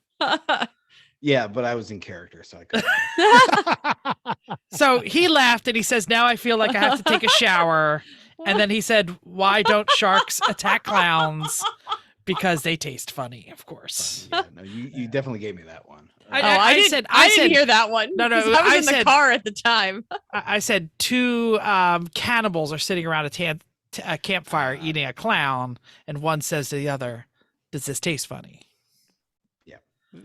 Yeah, but I was in character, so I couldn't. So he laughed and he says, now I feel like I have to take a shower. And then he said, why don't sharks attack clowns? Because they taste funny, of course. Yeah, no, you definitely gave me that one. I didn't hear that one. No, no, 'cause I was I in the said- car at the time. I said two cannibals are sitting around a campfire eating a clown, and one says to the other, does this taste funny?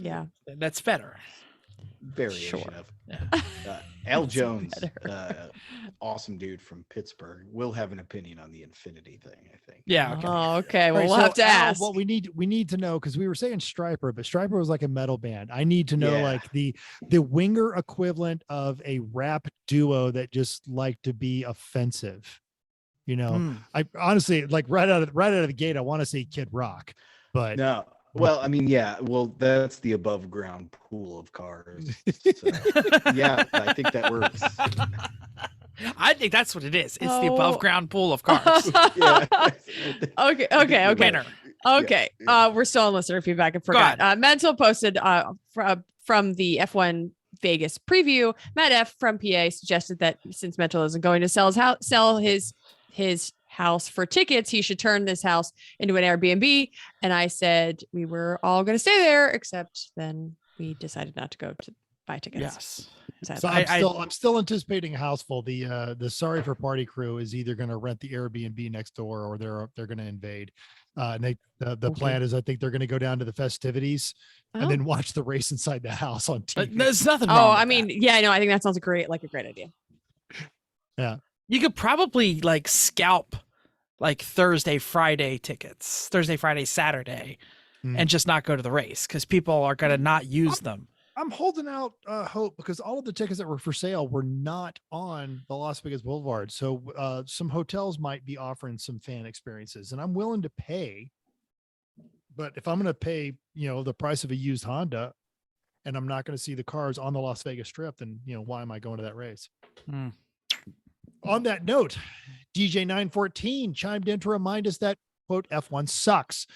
Yeah. That's better. Variation Sure. of Al Jones, awesome dude from Pittsburgh, will have an opinion on the Infinity thing, I think. Yeah. Okay. Oh, okay. Well, Right, we'll so, have to Al, ask. what we need to know, because we were saying Stryper, but Stryper was like a metal band. I need to know Yeah. like the winger equivalent of a rap duo that just like to be offensive. You know, Mm. I honestly like right out of the gate, I want to say Kid Rock, but No. Well, I mean, yeah. Well, that's the above ground pool of cars. So, yeah, I think that works. I think that's what it is. It's the Oh. above ground pool of cars. Yeah. Okay. Winner. Okay. Yeah. We're still on listener feedback. I Go forgot. ahead. Mental posted from the F1 Vegas preview. Matt F from PA suggested that since Mental isn't going to sell his house for tickets, he should turn this house into an Airbnb. And I said we were all going to stay there, except then we decided not to go to buy tickets. Yes. Sadly. so I- I'm still anticipating a house full. The Sorry for Party crew is either going to rent the Airbnb next door or they're going to invade. And the Okay. plan is I think they're going to go down to the festivities Oh. and then watch the race inside the house on TV. There's nothing wrong Oh, with I that. mean, yeah, no, I think that sounds great idea. You could probably like scalp like Thursday, Friday tickets, Thursday, Friday, Saturday, Mm. and just not go to the race because people are going to not use them. I'm holding out hope because all of the tickets that were for sale were not on the Las Vegas Boulevard. So some hotels might be offering some fan experiences, and I'm willing to pay. But if I'm going to pay, the price of a used Honda, and I'm not going to see the cars on the Las Vegas Strip, then why am I going to that race? Hmm. On that note, DJ 914 chimed in to remind us that quote F1 sucks,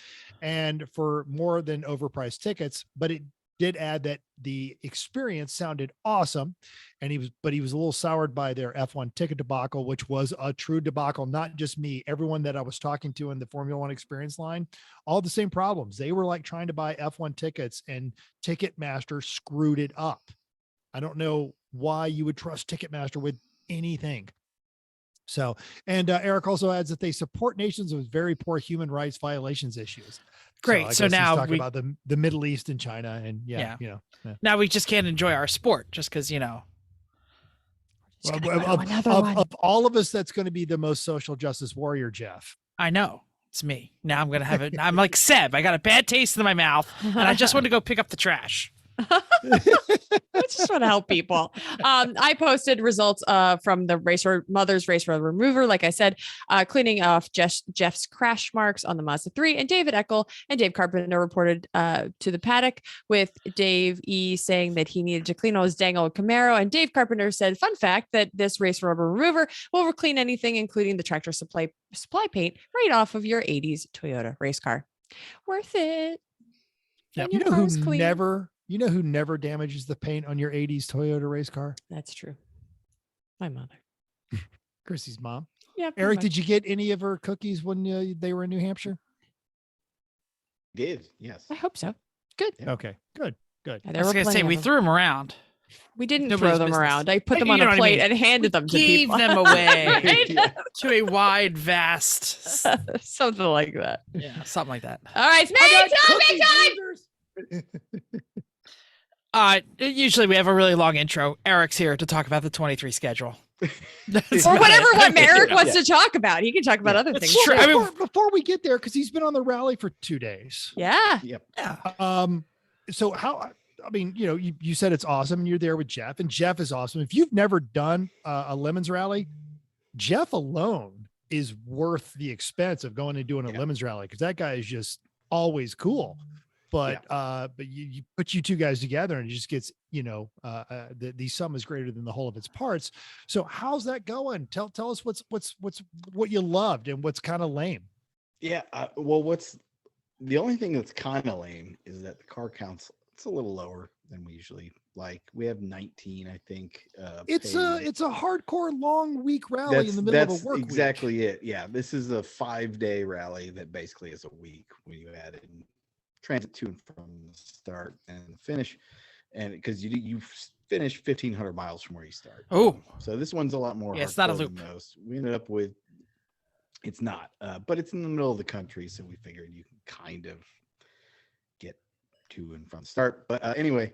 and for more than overpriced tickets, but it did add that the experience sounded awesome, and he was a little soured by their F1 ticket debacle, which was a true debacle. Not just me, everyone that I was talking to in the Formula One experience line, all the same problems. They were like trying to buy F1 tickets, and Ticketmaster screwed it up. I don't know why you would trust Ticketmaster with anything. So, and Eric also adds that they support nations with very poor human rights violations issues. Great. I So guess he's now talking we- about the Middle East and China, and Yeah. yeah. Now we just can't enjoy our sport just because, Well, Of, of all of us, that's going to be the most social justice warrior, Jeff. I know it's me. Now I'm going to have it. I'm like Seb. I got a bad taste in my mouth and I just want to go pick up the trash. I just want to help people. I posted results from the mother's race road remover. Like I said, cleaning off Jeff's crash marks on the Mazda 3, and David Eckel and Dave Carpenter reported to the paddock, with Dave E saying that he needed to clean all his dang old Camaro. And Dave Carpenter said, fun fact, that this race rubber remover will clean anything, including the tractor supply paint, right off of your 80s Toyota race car. Worth it. Yep. And your car's clean. You know who never damages the paint on your 80s Toyota race car? That's true. My mother. Chrissy's mom. Yeah. pretty Eric, much. did you get any of her cookies when they were in New Hampshire? Did, yes. I hope so. Good. Yeah. Okay, good. Yeah, I there was were going to say, plenty we of them. threw them around. We didn't Nobody's throw them business. around. I put them You on know a what I plate mean. and handed them to Gave people. them away Right? to a wide, vast, Something like that. yeah, something like that. All right, it's make time. Usually we have a really long intro. Eric's here to talk about the 23 schedule. That's Or about whatever it. what Eric Yeah. wants to talk about. He can talk about other That's things. true. too. I mean- Before we get there, because he's been on the rally for 2 days. Yeah. Yep. Yeah. So you said it's awesome, and you're there with Jeff, and Jeff is awesome. If you've never done a Lemons rally, Jeff alone is worth the expense of going and doing a Yeah. Lemons rally, because that guy is just always cool. But you put you two guys together, and it just gets the sum is greater than the whole of its parts. So how's that going? Tell us what you loved and what's kind of lame. Yeah. Well, The only thing that's kind of lame is that the car counts, it's a little lower than we usually like. We have 19, I think. It's paid. a hardcore long week rally in the middle of a work exactly week. it. Yeah, this is a 5-day rally that basically is a week when you add in transit to and from the start and the finish, and because you finish 1,500 miles from where you start. Oh, So this one's a lot more. Yeah, it's not a hardcore loop. than most. We ended up with. It's not, but it's in the middle of the country, so we figured you can kind of get to and from the start. But anyway,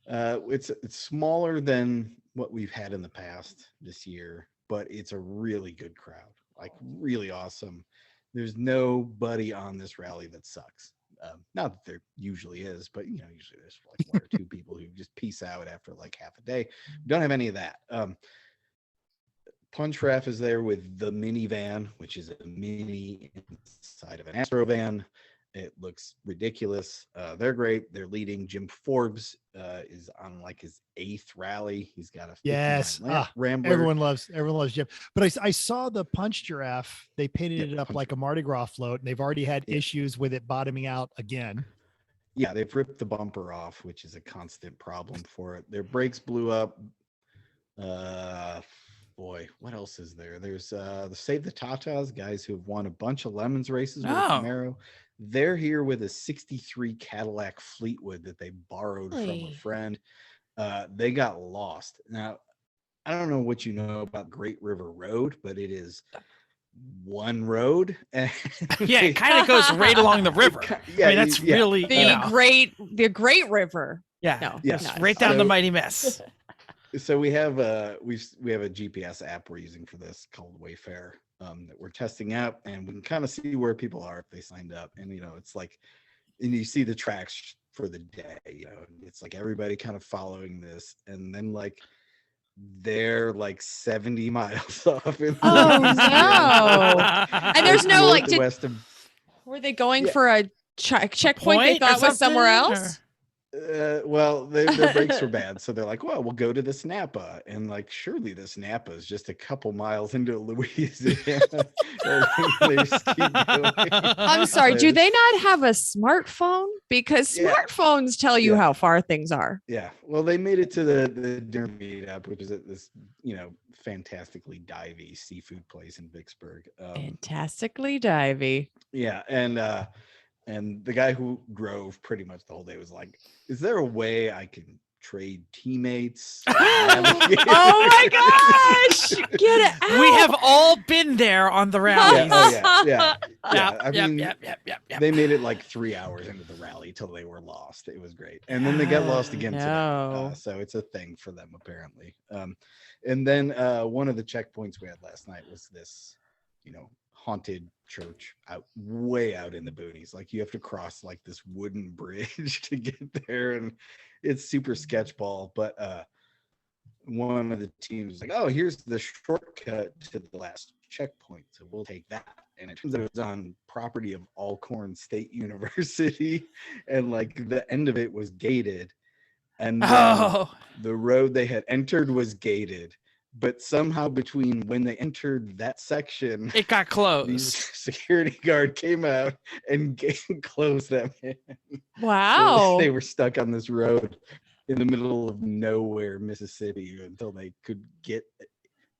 it's smaller than what we've had in the past this year, but it's a really good crowd, like really awesome. There's nobody on this rally that sucks. Not that there usually is, but you know, usually there's like one or two people who just peace out after like half a day. We don't have any of that. Punch Raff is there with the minivan, which is a mini inside of an Astro van. It looks ridiculous. They're great. They're leading. Jim Forbes is on like his 8th rally. He's got a 59 Rambler. Everyone loves Jim. But I saw the Punch Giraffe. They painted it up like a Mardi Gras float, and they've already had issues with it bottoming out again. Yeah, they've ripped the bumper off, which is a constant problem for it. Their brakes blew up. Boy, what else is there? There's the Save the Tatas guys who have won a bunch of Lemons races with Camaro. They're here with a 63 Cadillac Fleetwood that they borrowed from a friend. They got lost. Now, I don't know what you know about Great River Road, but it is one road. Yeah, it kind of goes right along the river. Yeah, I mean, that's really the Great River. Yeah, No, yes, right down the Mighty Miss. So we have a GPS app we're using for this called Wayfair that we're testing out, and we can kind of see where people are if they signed up. And you know, it's like, and you see the tracks for the day. You know, it's like everybody kind of following this, and then like they're like 70 miles off. In no! And there's no like, were they going for a checkpoint they thought was somewhere else? Well, their brakes were bad, so they're like, well, we'll go to this Napa, and like, surely this Napa is just a couple miles into Louisiana. They just keep going. I'm sorry, do they not have a smartphone? Because smartphones tell you how far things are. Yeah, well, they made it to the dinner meetup, which is at this, you know, fantastically divey seafood place in Vicksburg. Fantastically divey. Yeah, and the guy who drove pretty much the whole day was like, is there a way I can trade teammates? Oh my gosh! Get it out. We have all been there on the rallies. Yeah. I mean, Yep. they made it like 3 hours into the rally till they were lost. It was great. And then they got lost again today. So it's a thing for them, apparently. And then one of the checkpoints we had last night was this, you know, haunted church way out in the boonies. Like you have to cross like this wooden bridge to get there, and it's super sketchball. But one of the teams was like, oh, here's the shortcut to the last checkpoint, so we'll take that. And it turns out it was on property of Alcorn State University, and like the end of it was gated, and the road they had entered was gated. But somehow between when they entered that section, it got closed. The security guard came out and closed them in. Wow. So they were stuck on this road in the middle of nowhere, Mississippi, until they could get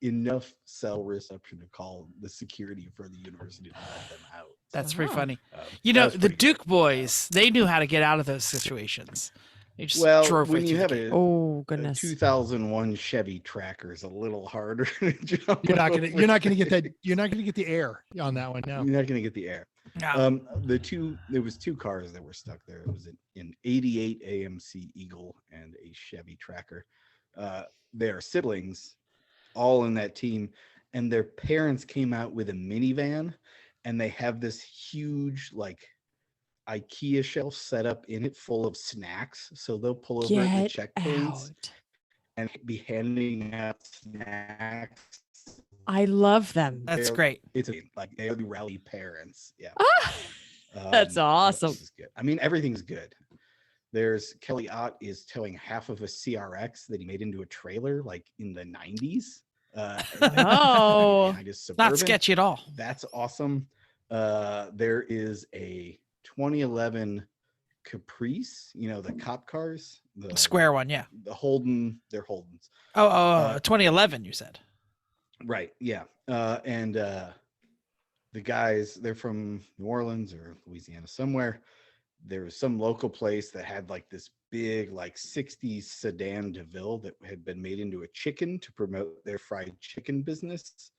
enough cell reception to call the security for the university to let them out. That's pretty funny. You know, the Duke boys, they knew how to get out of those situations. They just drove when right you have a 2001 Chevy Tracker is a little harder to jump. You're not gonna get that. You're not gonna get the air on that one. No, you're not gonna get the air. No. There was two cars that were stuck there. It was an 88 AMC Eagle and a Chevy Tracker. They are siblings, all in that team, and their parents came out with a minivan, and they have this huge like IKEA shelf set up in it full of snacks, so they'll pull over at the checkpoints and be handing out snacks. I love them. That's great. It's like they're the rally parents. Yeah. That's awesome. This is good. I mean, everything's good. There's Kelly Ott is towing half of a CRX that he made into a trailer like in the 90s. Oh, not sketchy at all. That's awesome. There is a 2011 Caprice, the cop cars, the Square one, yeah. the Holden, they're Holdens. 2011, you said. Right. Yeah. And the guys, they're from New Orleans or Louisiana somewhere. There was some local place that had like this big, like 60s sedan DeVille that had been made into a chicken to promote their fried chicken business.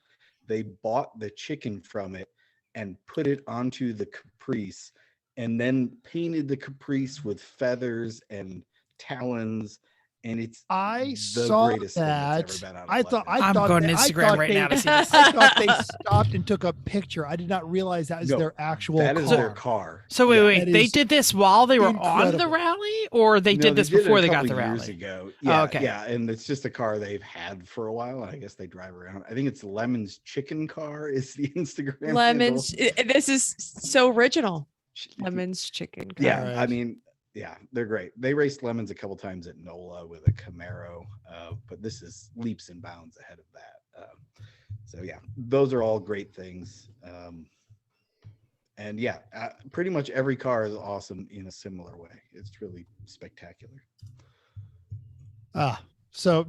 They bought the chicken from it and put it onto the Caprice and then painted the Caprice with feathers and talons. And it's I the saw greatest thing that's that. ever been on I thought I'm thought going to they- I Instagram thought right they- now to see this. I thought they stopped and took a picture. I did not realize that was No, their actual that car. is their car. So wait, That they is did this while they were on the incredible. rally, or they No, did this did it a before they got couple the years rally? ago. Yeah, okay. yeah, and it's just a car they've had for a while, and I guess they drive around. I think it's Lemon's Chicken Car is the Instagram. Lemons. handle. This is so original. Lemon's chicken. Yeah, Alright. I mean, yeah, they're great. They raced Lemons a couple times at NOLA with a Camaro, but this is leaps and bounds ahead of that. So yeah, those are all great things. And yeah, pretty much every car is awesome in a similar way. It's really spectacular. So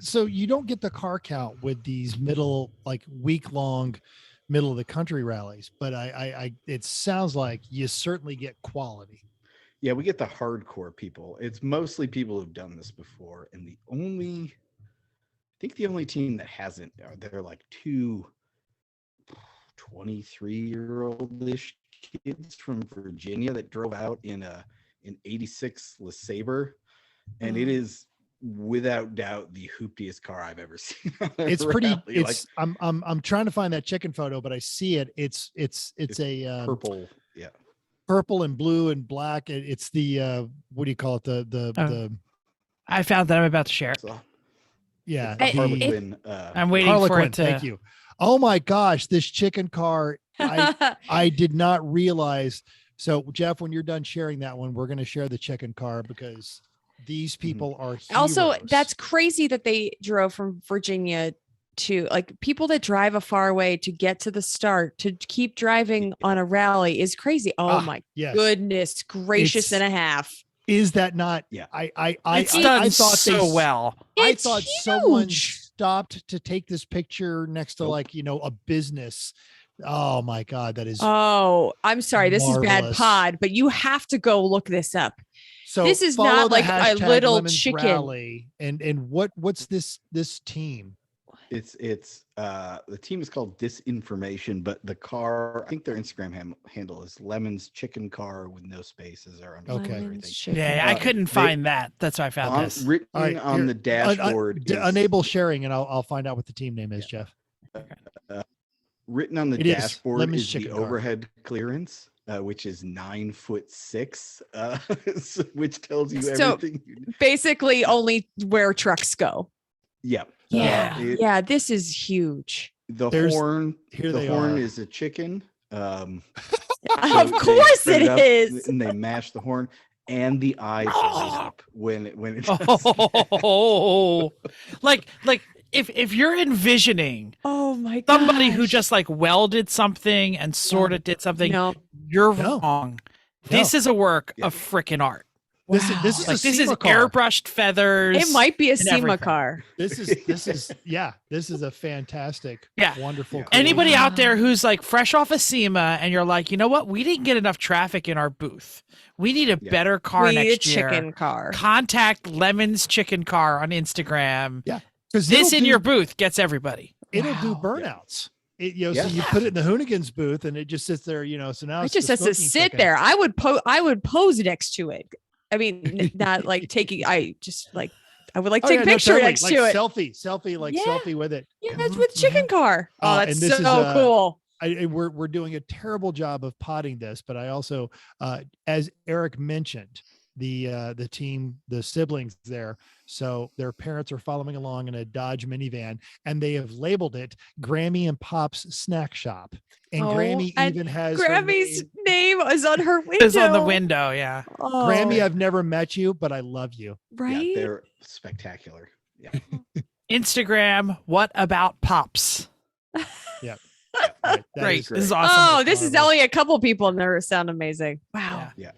so you don't get the car count with these week long middle of the country rallies, but I it sounds like you certainly get quality. Yeah, we get the hardcore people. It's mostly people who've done this before. And I think the only team that hasn't, they're like two 23-year-old-ish kids from Virginia that drove out in an 86 LeSabre. And it is without doubt the hooptiest car I've ever seen. It's pretty, rally. it's, I'm trying to find that chicken photo, but I see it. It's a Purple. Yeah. purple and blue and black. It's the what do you call it? The I found that. I'm about to share it. So, yeah. it's the I- Harlequin. I'm waiting for Harlequin. it to. Thank you. Oh my gosh, this chicken car! I did not realize. So Jeff, when you're done sharing that one, we're going to share the chicken car because these people are heroes. Also, that's crazy that they drove from Virginia to, like, people that drive a far way to get to the start to keep driving on a rally is crazy. Oh my yes. goodness gracious It's- and a half. Is that not? Yeah. It's done I thought so they, well. I It's thought someone huge. stopped to take this picture next to Nope. a business. Oh my God, that is Oh, I'm sorry. This is bad marvelous. pod, but you have to go look this up. so. this is follow not the like a hashtag little Lemons chicken. Rally. And what's this team? It's the team is called Disinformation, but the car, I think their Instagram handle is Lemon's Chicken Car with no spaces or underscore Okay. or Lemon's anything. chicken. Yeah, I Uh, couldn't they- find that. That's why I found this. Written All right, on here, the dashboard. is- enable sharing, and I'll find out what the team name is, Jeff. Written on the It is dashboard Lemon's is the Chicken Car. overhead clearance, which is 9'6", which tells you So- everything. You need. Basically only where trucks go. Yeah. Yeah. It- Yeah. This is huge. The There's- horn. here the they horn are. is a chicken. Of So they course spread it up is. And they mash the horn, and the eyes light up when it does. Oh, like if you're envisioning Oh my god. somebody who just like welded something and sort of did something, No. you're No. wrong. This is a work Yeah. of freaking art. This is Wow. this is Like a this is SEMA car. airbrushed feathers. It might be a and SEMA everything. car. This is this is a fantastic, Yeah. wonderful. Yeah. car. Anybody out there Wow. who's like fresh off of SEMA and you're like, you know what? We didn't get enough traffic in our booth. We need a Yeah. better car We need a next year. chicken car. Contact Lemon's Chicken Car on Instagram. Yeah. Because This in your booth gets everybody. it'll do Wow. burnouts. So Yeah. you put it in the Hoonigans booth and it just sits there, so now It it's just the has to smoking sit chicken. there. I would pose next to it. I mean, not like taking. I would like Oh, take yeah, a no, picture totally. next like to it. selfie, like Yeah. selfie with it. Yeah, that's with chicken car. Oh, And that's this so is, cool. We're doing a terrible job of potting this, but I also, as Eric mentioned, the team, the siblings there. So their parents are following along in a Dodge minivan, and they have labeled it Grammy and Pop's Snack Shop. And Oh, Grammy and even has her Grammy's name. name is on her window. It's on the window. Yeah. Oh, Grammy, I've never met you, but I love you. right? Yeah, they're spectacular. Yeah. Instagram, what about Pops? Right, that Great. is This is great. awesome. Oh, this is Marvelous. only a couple people and they sound amazing. Wow. Yeah.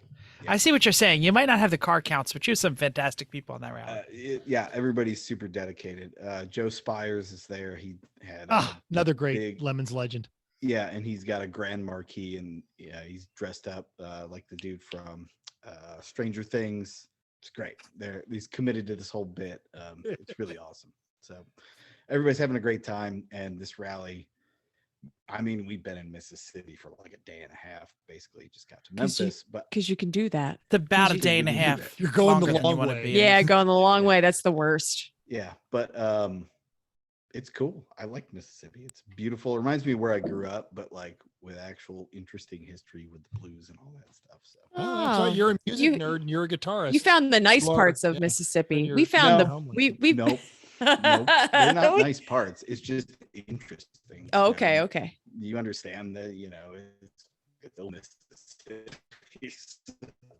Yeah. I see what you're saying. You might not have the car counts, but you have some fantastic people on that rally. Everybody's super dedicated. Joe Spires is there. He had Another great big- Lemons legend. and he's got a grand marquee, and he's dressed up like the dude from Stranger Things. It's great. He's committed to this whole bit. It's really awesome. So everybody's having a great time, and this rally, I mean, we've been in Mississippi for like a day and a half, basically. Just got to 'Cause you- Memphis, but Because you can do that. It's about a you day and a can do half. that. You're going the longer than you long wanna way. be. Yeah, going the long way. That's the worst. yeah, but it's cool. I like Mississippi. It's beautiful. It reminds me of where I grew up, but like with actual interesting history with the blues and all that stuff. So Oh, that's right. You're a music You- nerd and you're a guitarist. You found the nice You are, parts of yeah. Mississippi. And We you're found No. we nope, nope, they're not nice parts. It's just interesting. Oh, You okay, know, okay. You understand that it's a Mississippi.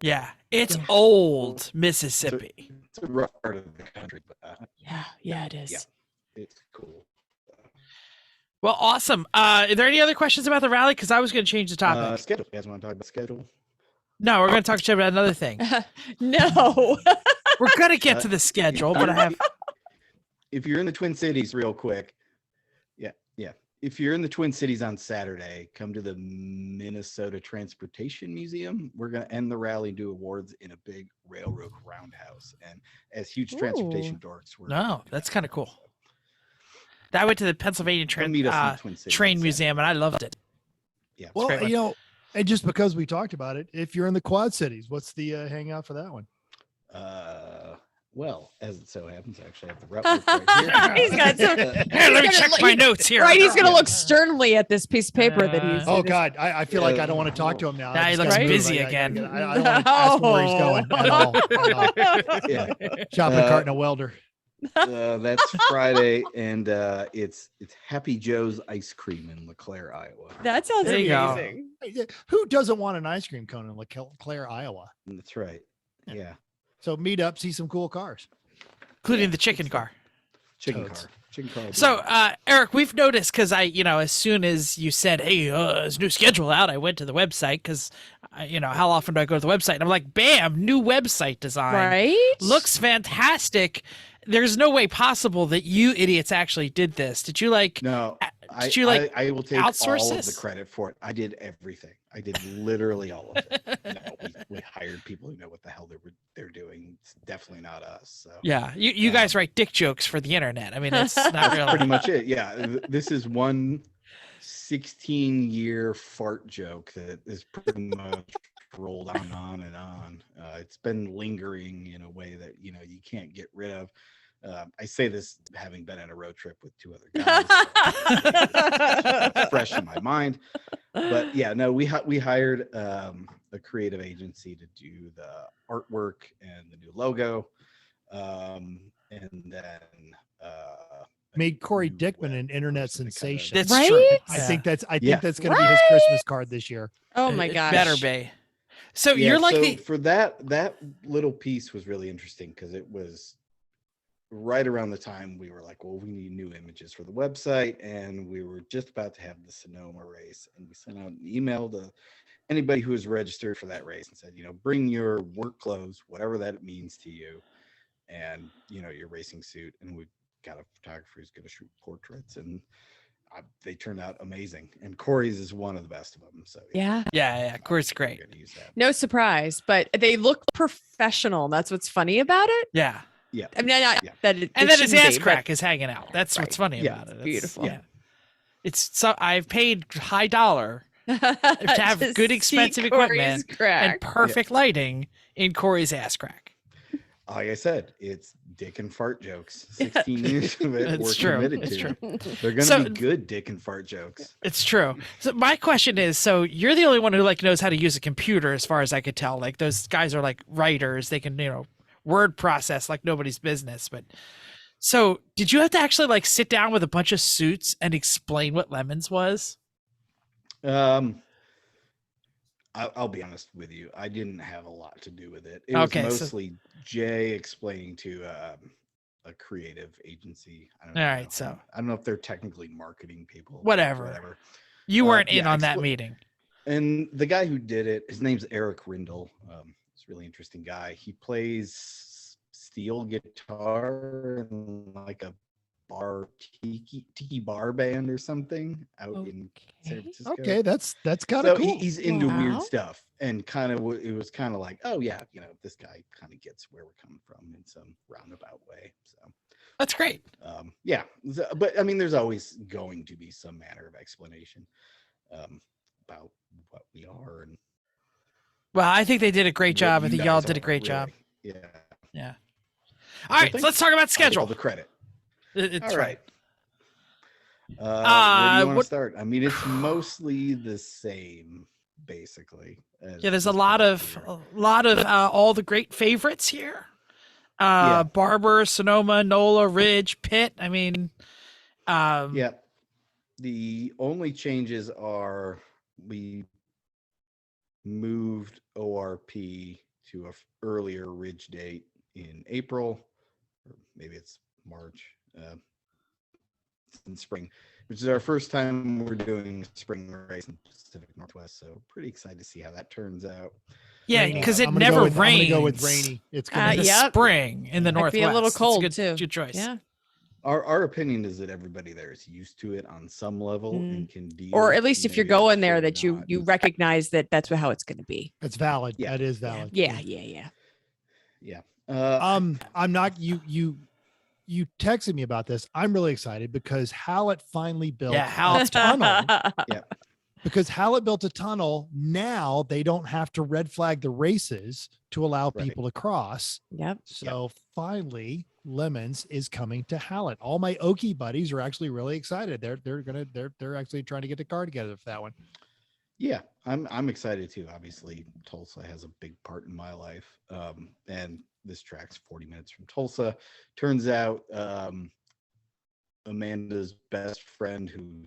Yeah. It's old Mississippi. It's a rough part of the country, but Yeah, it is. yeah. It's cool. Well, awesome. Are there any other questions about the rally? Because I was going to change the topic. Schedule. You guys want to talk about schedule? No, we're going to talk about another thing. No. We're going to get to the schedule, but I have. If you're in the Twin Cities, real quick, yeah. If you're in the Twin Cities on Saturday, come to the Minnesota Transportation Museum. We're going to end the rally and do awards in a big railroad roundhouse. And as huge transportation dorks, we're No, gonna do that's that. kind of cool. I went to the Pennsylvania Come meet us in the Twin Cities Train on Museum, and I loved it. Yeah. Well, great. and just because we talked about it, if you're in the Quad Cities, what's the hangout for that one? Well, as it so happens, I actually have the route book right here. He's got some. Hey, let me gonna check look- my notes here. Right, he's gonna look sternly at this piece of paper that he's. Oh God, I feel like I don't want to talk to him now. Yeah, I he just looks gotta move. busy I again. don't want to ask him where he's going at all. Yeah. Shopping cart and a welder. That's Friday, and it's Happy Joe's Ice Cream in LeClaire, Iowa. That sounds There you go. amazing. Who doesn't want an ice cream cone in LeClaire, Iowa? That's right. Yeah. So meet up, see some cool cars. Including the chicken car. Chicken Toads. car. Chicken car. will be So, there. Eric, we've noticed because as soon as you said, hey, there's a new schedule out, I went to the website because, how often do I go to the website? And I'm like, bam, new website design. Right? Looks fantastic. There's no way possible that you idiots actually did this. Did you No, did you, like, I will take outsource all this? of the credit for it. I did everything. I did literally all of it. No, we hired people who know what the hell they're doing. It's definitely not us. So Yeah, you guys write dick jokes for the internet. I mean, that's not really. pretty much it. Yeah, this is one 16-year fart joke that is pretty much rolled on and on. It's been lingering in a way that you can't get rid of. I say this having been on a road trip with two other guys, so it's fresh in my mind. But yeah, no, we hired a creative agency to do the artwork and the new logo, and then Made Corey new Dickman web an internet version to sensation. That's Right? true. I Yeah. think that's Yeah. going to be his Christmas card this year. Oh my It gosh. better be. So Yeah, you're like so the for that little piece was really interesting because it was right around the time we were like, well, we need new images for the website, and we were just about to have the Sonoma race, and we sent out an email to anybody who was registered for that race and said, bring your work clothes, whatever that means to you, and your racing suit, and we got a photographer who's going to shoot portraits, and they turned out amazing, and Corey's is one of the best of them. So Yeah. yeah, of course, great. we're gonna use that. No surprise, but they look professional. That's what's funny about it. Yeah, Yeah. I mean, not Yeah. that it, and it then his shouldn't ass be, crack is hanging out. That's what's Right. funny Yeah, about it. it's It's- beautiful. Yeah, it's so I've paid high dollar but to have good expensive equipment and crack. perfect lighting in Corey's ass crack. Like I said, it's dick and fart jokes. 16 years of it, It's we're true. committed It's to. true. They're going to So- be good dick and fart jokes. It's true. So my question is, so you're the only one who knows how to use a computer, as far as I could tell. Like those guys are like writers; they can word process like nobody's business. But so did you have to actually sit down with a bunch of suits and explain what Lemons was? I'll be honest with you. I didn't have a lot to do with it. It Okay, was so- mostly Jay explaining to a creative agency. I don't All know. right, so- I don't know if they're technically marketing people. Whatever. You weren't in yeah, on that meeting. And the guy who did it, his name's Eric Rindle. He's a really interesting guy. He plays steel guitar in like a tiki bar band or something out in San Francisco. Okay, that's kind of So cool. he's into Wow. weird stuff, and kind of it was kind of like, oh yeah, this guy kind of gets where we're coming from in some roundabout way. So That's great. yeah, but I mean, there's always going to be some manner of explanation about what we are, and Well, I think they did a great what job. I you think guys y'all did a are, great job. really. Yeah. Yeah. All right, so let's talk about I'll take all schedule. the credit. It's All right. right. Where do you want what- to start? I mean, it's mostly the same, basically. Yeah, there's a lot of all the great favorites here. Barber, Sonoma, Nola, Ridge, Pitt. I mean, Yeah. The only changes are we moved ORP to a earlier Ridge date in April, or maybe it's March. In spring, which is our first time we're doing spring race in the Pacific Northwest. So pretty excited to see how that turns out. yeah, Rainy. because it I'm gonna go never with- I'm gonna rains. go with rainy. It's In gonna the Yep. spring in the Might Northwest. be a little It's cold good, too. Good choice. Yeah. Our opinion is that everybody there is used to it on some level and can deal. Or at least if you're maybe going there, they're that you not. you recognize that that's how it's going to be. It's valid. Yeah. That is valid. Yeah. Yeah. I'm not you texted me about this. I'm really excited because Hallett finally built Yeah, a Hallett's tunnel. Yeah. Because Hallett built a tunnel, now they don't have to red flag the races to allow Right. people to cross. Yep. So finally, Lemons is coming to Hallett. All my Okie buddies are actually really excited. They're actually trying to get the car together for that one. Yeah, I'm excited too. Obviously, Tulsa has a big part in my life, and this track's 40 minutes from Tulsa. Turns out, Amanda's best friend who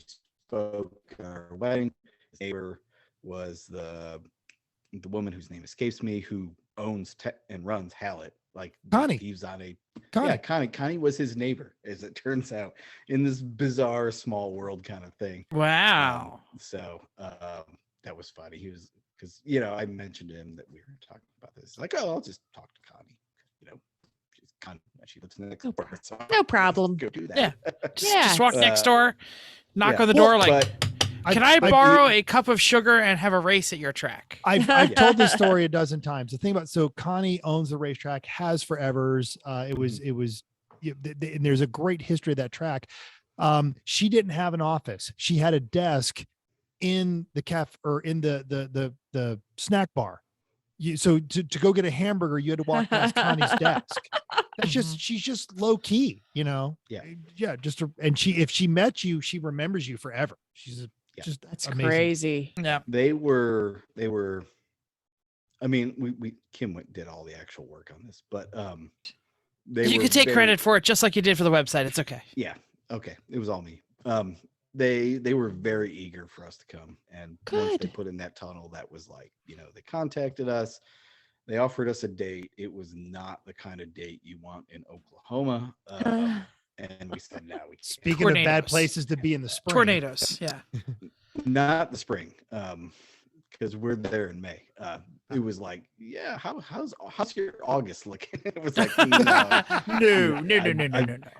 spoke at our wedding, his neighbor, was the woman whose name escapes me, who owns and runs Hallett. Like Connie. He's on a Connie. yeah, Connie was his neighbor, as it turns out, in this bizarre small world kind of thing. Wow. So that was funny. He was, because I mentioned to him that we were talking about this. Like, oh, I'll just talk to Connie. She's Connie. She lives next door. So No problem. Go do that. Yeah. Yeah. Just walk next door, knock yeah. on the Well, door, like, But can I borrow a cup of sugar and have a race at your track? I've told this story a dozen times. The thing about, so Connie owns the racetrack, has forevers. It was and there's a great history of that track. She didn't have an office. She had a desk in the cafe or in the snack bar. So to go get a hamburger, you had to walk past Connie's desk. That's just, she's just low key, Yeah. Yeah. If she met you, she remembers you forever. She's just That's amazing. crazy. Yeah. they were. I mean, Kim did all the actual work on this, but You could take credit for it just like you did for the website. It's okay. Yeah. Okay. It was all me. They were very eager for us to come, and once they Good. put in that tunnel, that was like, they contacted us, they offered us a date. It was not the kind of date you want in Oklahoma, and we said, no, we can't. Speaking of bad Tornadoes. places to be in the spring. Tornadoes. Yeah. Not the spring, because we're there in May. It was like, yeah, how's your August looking? It was like, No.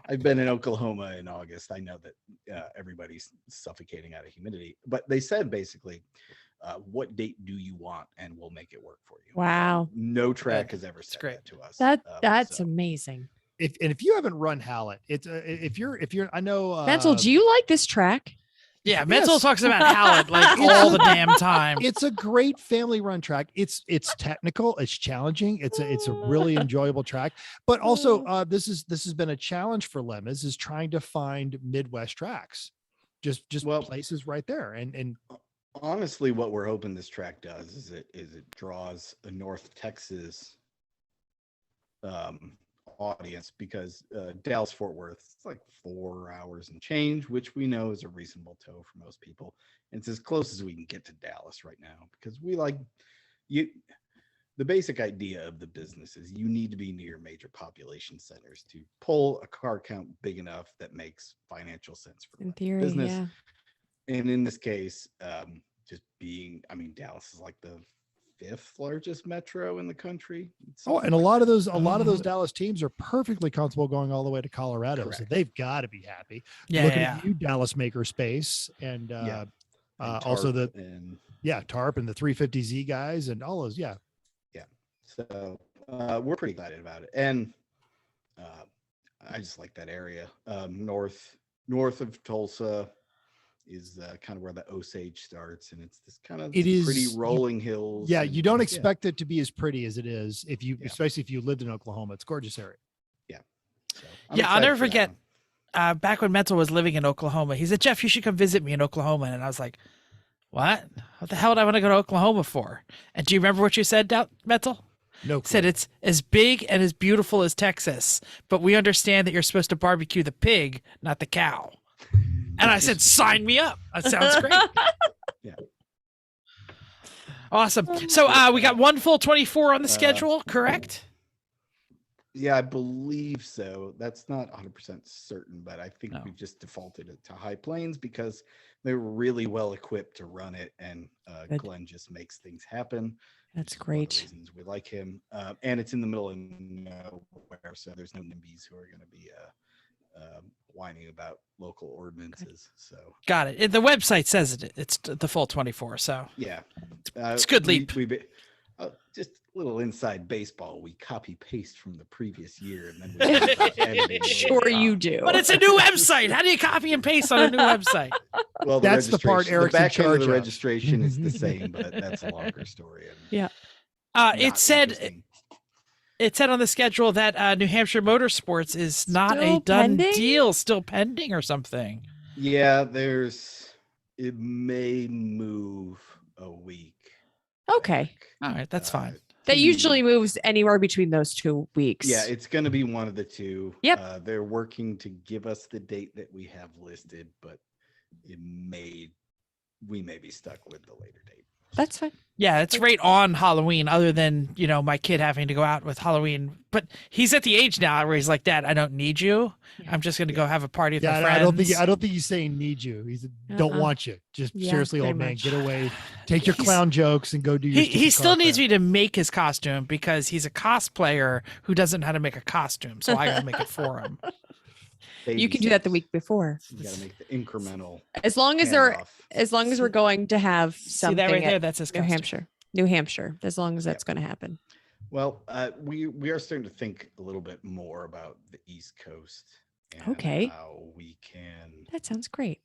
I've been in Oklahoma in August. I know that everybody's suffocating out of humidity, but they said basically, what date do you want, and we'll make it work for you. Wow. No track has ever said great. that to us. That's so- amazing. If you haven't run Hallett, it's if you're I know Mental, do you like this track? Yeah. Mental Yes. talks about Hallett like all the damn time. it's a great family run track. It's technical, it's challenging, it's a really enjoyable track. But also this has been a challenge for Lemons, is trying to find Midwest tracks. Just places right there. And honestly, what we're hoping this track does is it draws a North Texas audience, because Dallas Fort Worth, it's like 4 hours and change, which we know is a reasonable tow for most people. And it's as close as we can get to Dallas right now, because we like you. The basic idea of the business is you need to be near major population centers to pull a car count big enough that makes financial sense for In running a theory, business. yeah. and in this case, just being, I mean, Dallas is like the 5th largest metro in the country. Oh, and something a like lot of that. those, Dallas teams are perfectly comfortable going all the way to Colorado, so Correct. they've got to be happy. Yeah, Looking yeah. at you, Dallas Makerspace, and Yeah. And also Tarp the and TARP and the 350Z guys and all those. Yeah, so we're pretty excited about it, and I just like that area. North of Tulsa is kind of where the Osage starts, and it's this kind of It is- pretty rolling hills. yeah. and- You don't expect it to be as pretty as it is if you, Yeah. especially if you lived in Oklahoma. It's a gorgeous area. So I'm Yeah, I'll excited never for that forget. one. Back when Mental was living in Oklahoma, he said, "Jeff, you should come visit me in Oklahoma." And I was like, "What? What the hell would I want to go to Oklahoma for?" And do you remember what you said, Mental? No, Said clue. it's as big and as beautiful as Texas, but we understand that you're supposed to barbecue the pig, not the cow. And I said, "Sign me up. That sounds great." Yeah. Awesome. So we got one full 24 on the Uh, schedule, correct? Yeah, I believe so. That's not 100% certain, but I think No. we've just defaulted it to High Plains because they're really well equipped to run it, and Good. Glenn just makes things happen. That's which is one of the great. reasons we like him, and it's in the middle of nowhere, so there's no NIMBYs who are going to be whining about local ordinances. So Got it. The website says it. It's the full 24. So yeah, it's a good leap. Just a little inside baseball. We copy paste from the previous year, and then we start editing it Sure, you up. do. But it's a new website. How do you copy and paste on a new website? Well, That's the part registration- Eric's the in back end of charge the of. registration is the same, but that's a longer story. And Yeah. not It said interesting. on the schedule that New Hampshire Motorsports is not Still a done pending? deal, still pending or something. Yeah, it may move a week. Okay. back. All right, that's fine. That to usually be- moves anywhere between those 2 weeks. Yeah, it's going to be one of the two. Yep. They're working to give us the date that we have listed, but we may be stuck with the later date. That's fine. Yeah, it's right on Halloween, other than, my kid having to go out with Halloween. But he's at the age now where he's like, "Dad, I don't need you. Yeah. I'm just going to go have a party with Yeah, my I friends." don't think he's saying need you. He's don't Uh-uh. want you. Just Yeah, seriously, pretty old man, much. get away. Take your He's- clown jokes and go do your. He still needs me to make his costume because he's a cosplayer who doesn't know how to make a costume. So I got to make it for him. You can do that the week before. You got to make the incremental. As long as handoff. we're going to have See something that right there? at That's his New costume. Hampshire, as long as that's going to happen. Well, we are starting to think a little bit more about the East Coast. And Okay. How we can. That sounds great.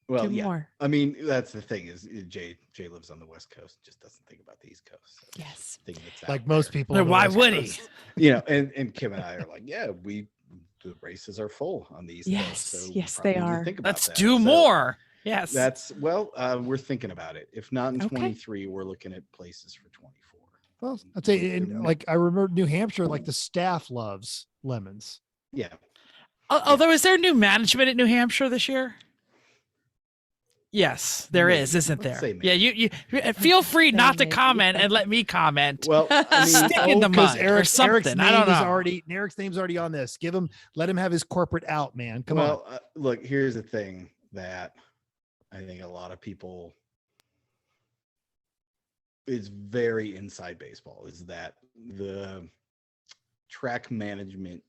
Well, Do yeah. more. I mean, that's the thing is Jay lives on the West Coast, just doesn't think about the East Coast. So Yes. thing that's like out most there. people. But on the why West would he? Coast. And Kim and I are like, yeah, the races are full on the East Yes, Coast. So we yes, probably they need to are. think about Let's that. do So more. Yes. we're thinking about it. If not in Okay. 23, we're looking at places for 24. Well, I'd say, and like I remember New Hampshire, like the staff loves lemons. Yeah. Although, is there new management at New Hampshire this year? Yes, there Maybe. is, isn't Let's there? say Yeah, you feel free Say not to maybe. comment and let me comment. Well, I mean, Stick in the because mud or Eric's something. I don't name is know. Eric's name's already on this. Let him have his corporate out, man. Come on. Look, here's the thing that I think a lot of people is very inside baseball is that the track management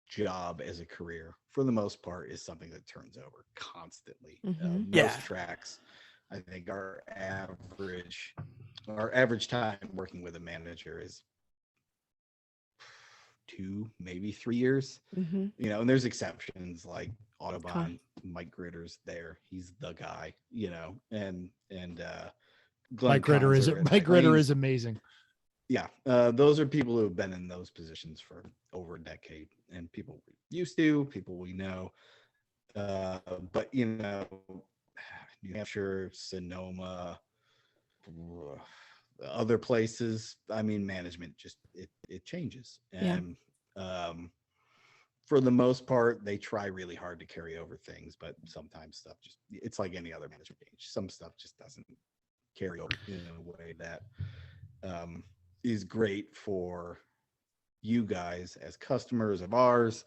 job as a career for the most part is something that turns over constantly. Mhm. Most Yeah. tracks, I think our average time working with a manager is 2, maybe 3 years. Mm-hmm. And there's exceptions like Audubon, Mike Gritter's there. He's the guy, and Glenn Mike Ritter is Conser at Mike Ritter Plains. is amazing. Yeah. Those are people who have been in those positions for over a decade, and people we know. But New Hampshire, Sonoma, other places, I mean, management just it changes. Yeah. And for the most part, they try really hard to carry over things, but sometimes stuff it's like any other management change. Some stuff just doesn't carry over in a way that is great for you guys as customers of ours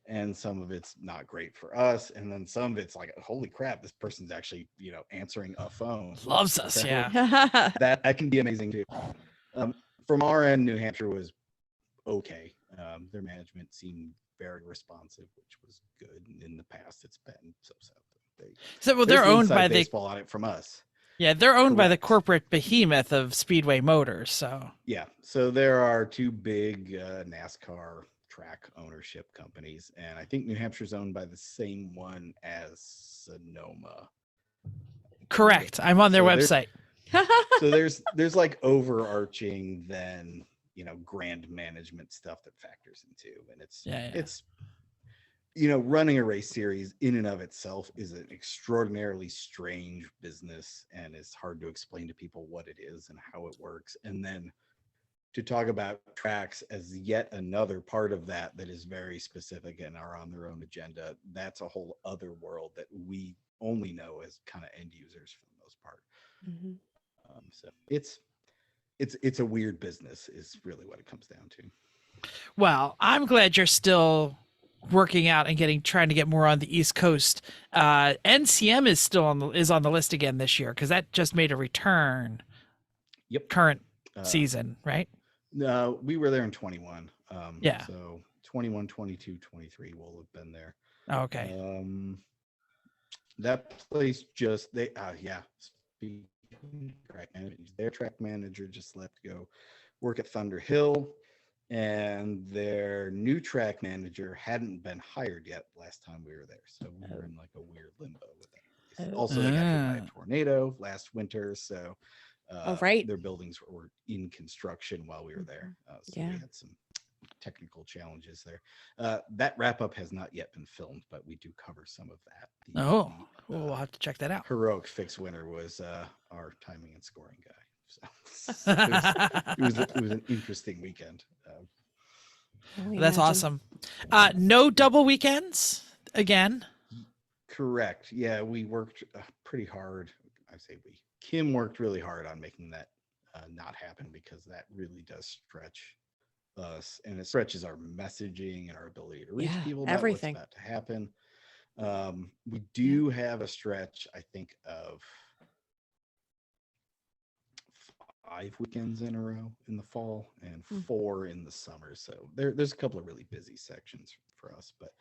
and some of it's not great for us, and then some of it's like, holy crap, this person's actually, answering a phone. Loves us. So Yeah. that can be amazing too. From our end, New Hampshire was okay. Their management seemed very responsive, which was good. And in the past, it's been so. Well, There's they're the owned inside by the baseball on it from us. Yeah, they're owned by the Correct. corporate behemoth of Speedway Motors. So Yeah, so there are two big NASCAR track ownership companies, and I think New Hampshire's owned by the same one as Sonoma. correct. I'm on their So there's- website. So there's like overarching then grand management stuff that factors into, and it's running a race series in and of itself is an extraordinarily strange business, and it's hard to explain to people what it is and how it works. And then to talk about tracks as yet another part of that is very specific and are on their own agenda, that's a whole other world that we only know as kind of end users for the most part. Mhm. So it's a weird business is really what it comes down to. Well, I'm glad you're still working out and trying to get more on the East Coast. NCM is still on the list again this year because that just made a return. Yep. Current season, right? No, we were there in 21. Yeah. So 21, 22, 23 will have been there. Okay. That place just their track manager just left to go work at Thunder Hill, and their new track manager hadn't been hired yet last time we were there, so we were in like a weird limbo with that. Also, they got hit by a tornado last winter, so right. their buildings were in construction while we were there, so we had some technical challenges there. That wrap up has not yet been filmed, but we do cover some of that. We'll have to check that out. Heroic Fix winner was our timing and scoring guy. So it was an interesting weekend. That's awesome. No double weekends again. Correct. Yeah, we worked pretty hard. I say we. Kim worked really hard on making that not happen, because that really does stretch us, and it stretches our messaging and our ability to reach people about everything. what's about to happen. We do have a stretch, I think, of 5 weekends in a row in the fall and 4 in the summer. So there's a couple of really busy sections for us, but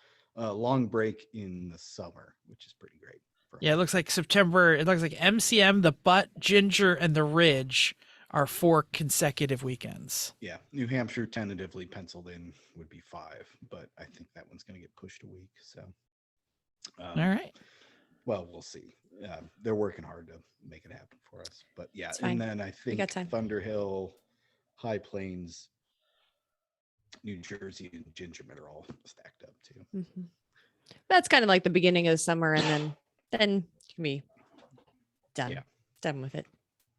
long break in the summer, which is pretty great. Yeah, it looks like September. It looks like MCM, the Butt, Ginger, and the Ridge are 4 consecutive weekends. Yeah, New Hampshire tentatively penciled in would be 5, but I think that one's going to get pushed a week. So, all right. Well, we'll see. They're working hard to make it happen for us. But yeah, It's fine. and then I think Thunder Hill, High Plains, New Jersey, and Gingerman are all stacked up too. Mm-hmm. That's kind of like the beginning of the summer, and then you can be done. Yeah. Done with it.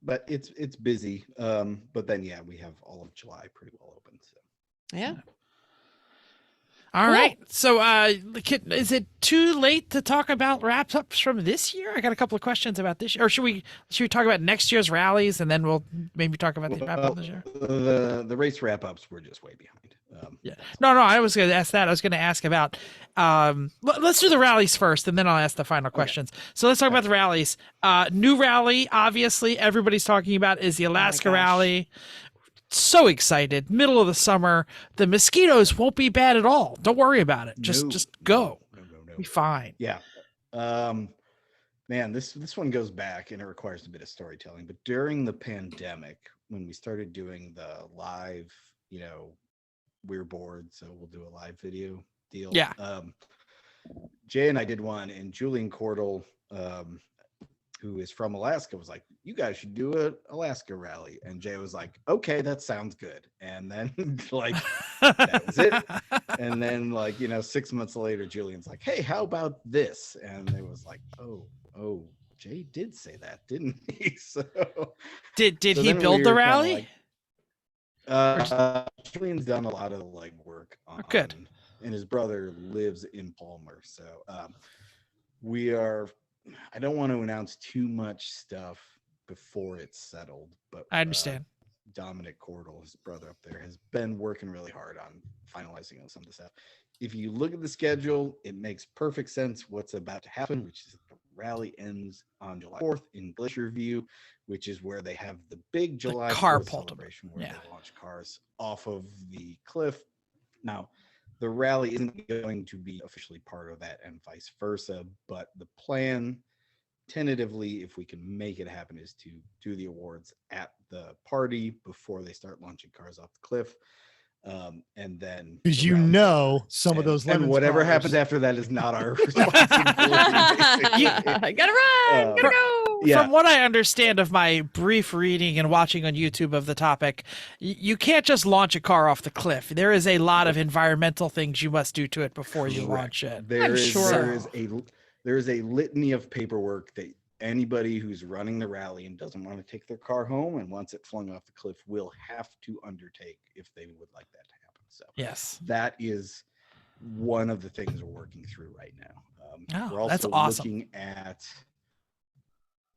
But it's busy. But then we have all of July pretty well open. So Yeah. All right. So is it too late to talk about wrap ups from this year? I got a couple of questions about this year. Or should we talk about next year's rallies, and then we'll maybe talk about the wrap up this year? The race wrap ups were just way behind. Yeah. No, I was going to ask that. I was going to ask about let's do the rallies first, and then I'll ask the final questions. So let's talk about the rallies. New rally, obviously, everybody's talking about is the Alaska rally. So excited. Middle of the summer. The mosquitoes won't be bad at all. Don't worry about it. Just go. No. Be fine. Yeah. Man, this one goes back, and it requires a bit of storytelling. But during the pandemic, when we started doing the live, we're bored, so we'll do a live video deal. Yeah. Jay and I did one, and Julian Cordell, who is from Alaska, was like, you guys should do an Alaska rally. And Jay was like, okay, that sounds good. And then that was it. And then 6 months later, Julian's like, hey, how about this? And it was like, oh, Jay did say that, didn't he? So did he build the rally? Julian's done a lot of work on good. And his brother lives in Palmer. So I don't want to announce too much stuff before it's settled, but I understand. Dominic Cordell, his brother up there, has been working really hard on finalizing some of this stuff. If you look at the schedule, it makes perfect sense what's about to happen, which is the rally ends on July 4th in Glacier View, which is where they have the big July car 4th pultable. celebration where Yeah. they launch cars off of the cliff. Now, the rally isn't going to be officially part of that and vice versa, but the plan tentatively, if we can make it happen, is to do the awards at the party before they start launching cars off the cliff. And then Because the rally's over. some of those and lemons whatever cars- happens after that is not our responsibility. basically. Gotta run, gotta go. Yeah. From what I understand of my brief reading and watching on YouTube of the topic, you can't just launch a car off the cliff. There is a lot of environmental things you must do to it before you launch it. There is sure. there is a litany of paperwork that anybody who's running the rally and doesn't want to take their car home and wants it flung off the cliff will have to undertake if they would like that to happen. So Yes. that is one of the things we're working through right now. Oh, we're also that's awesome. looking at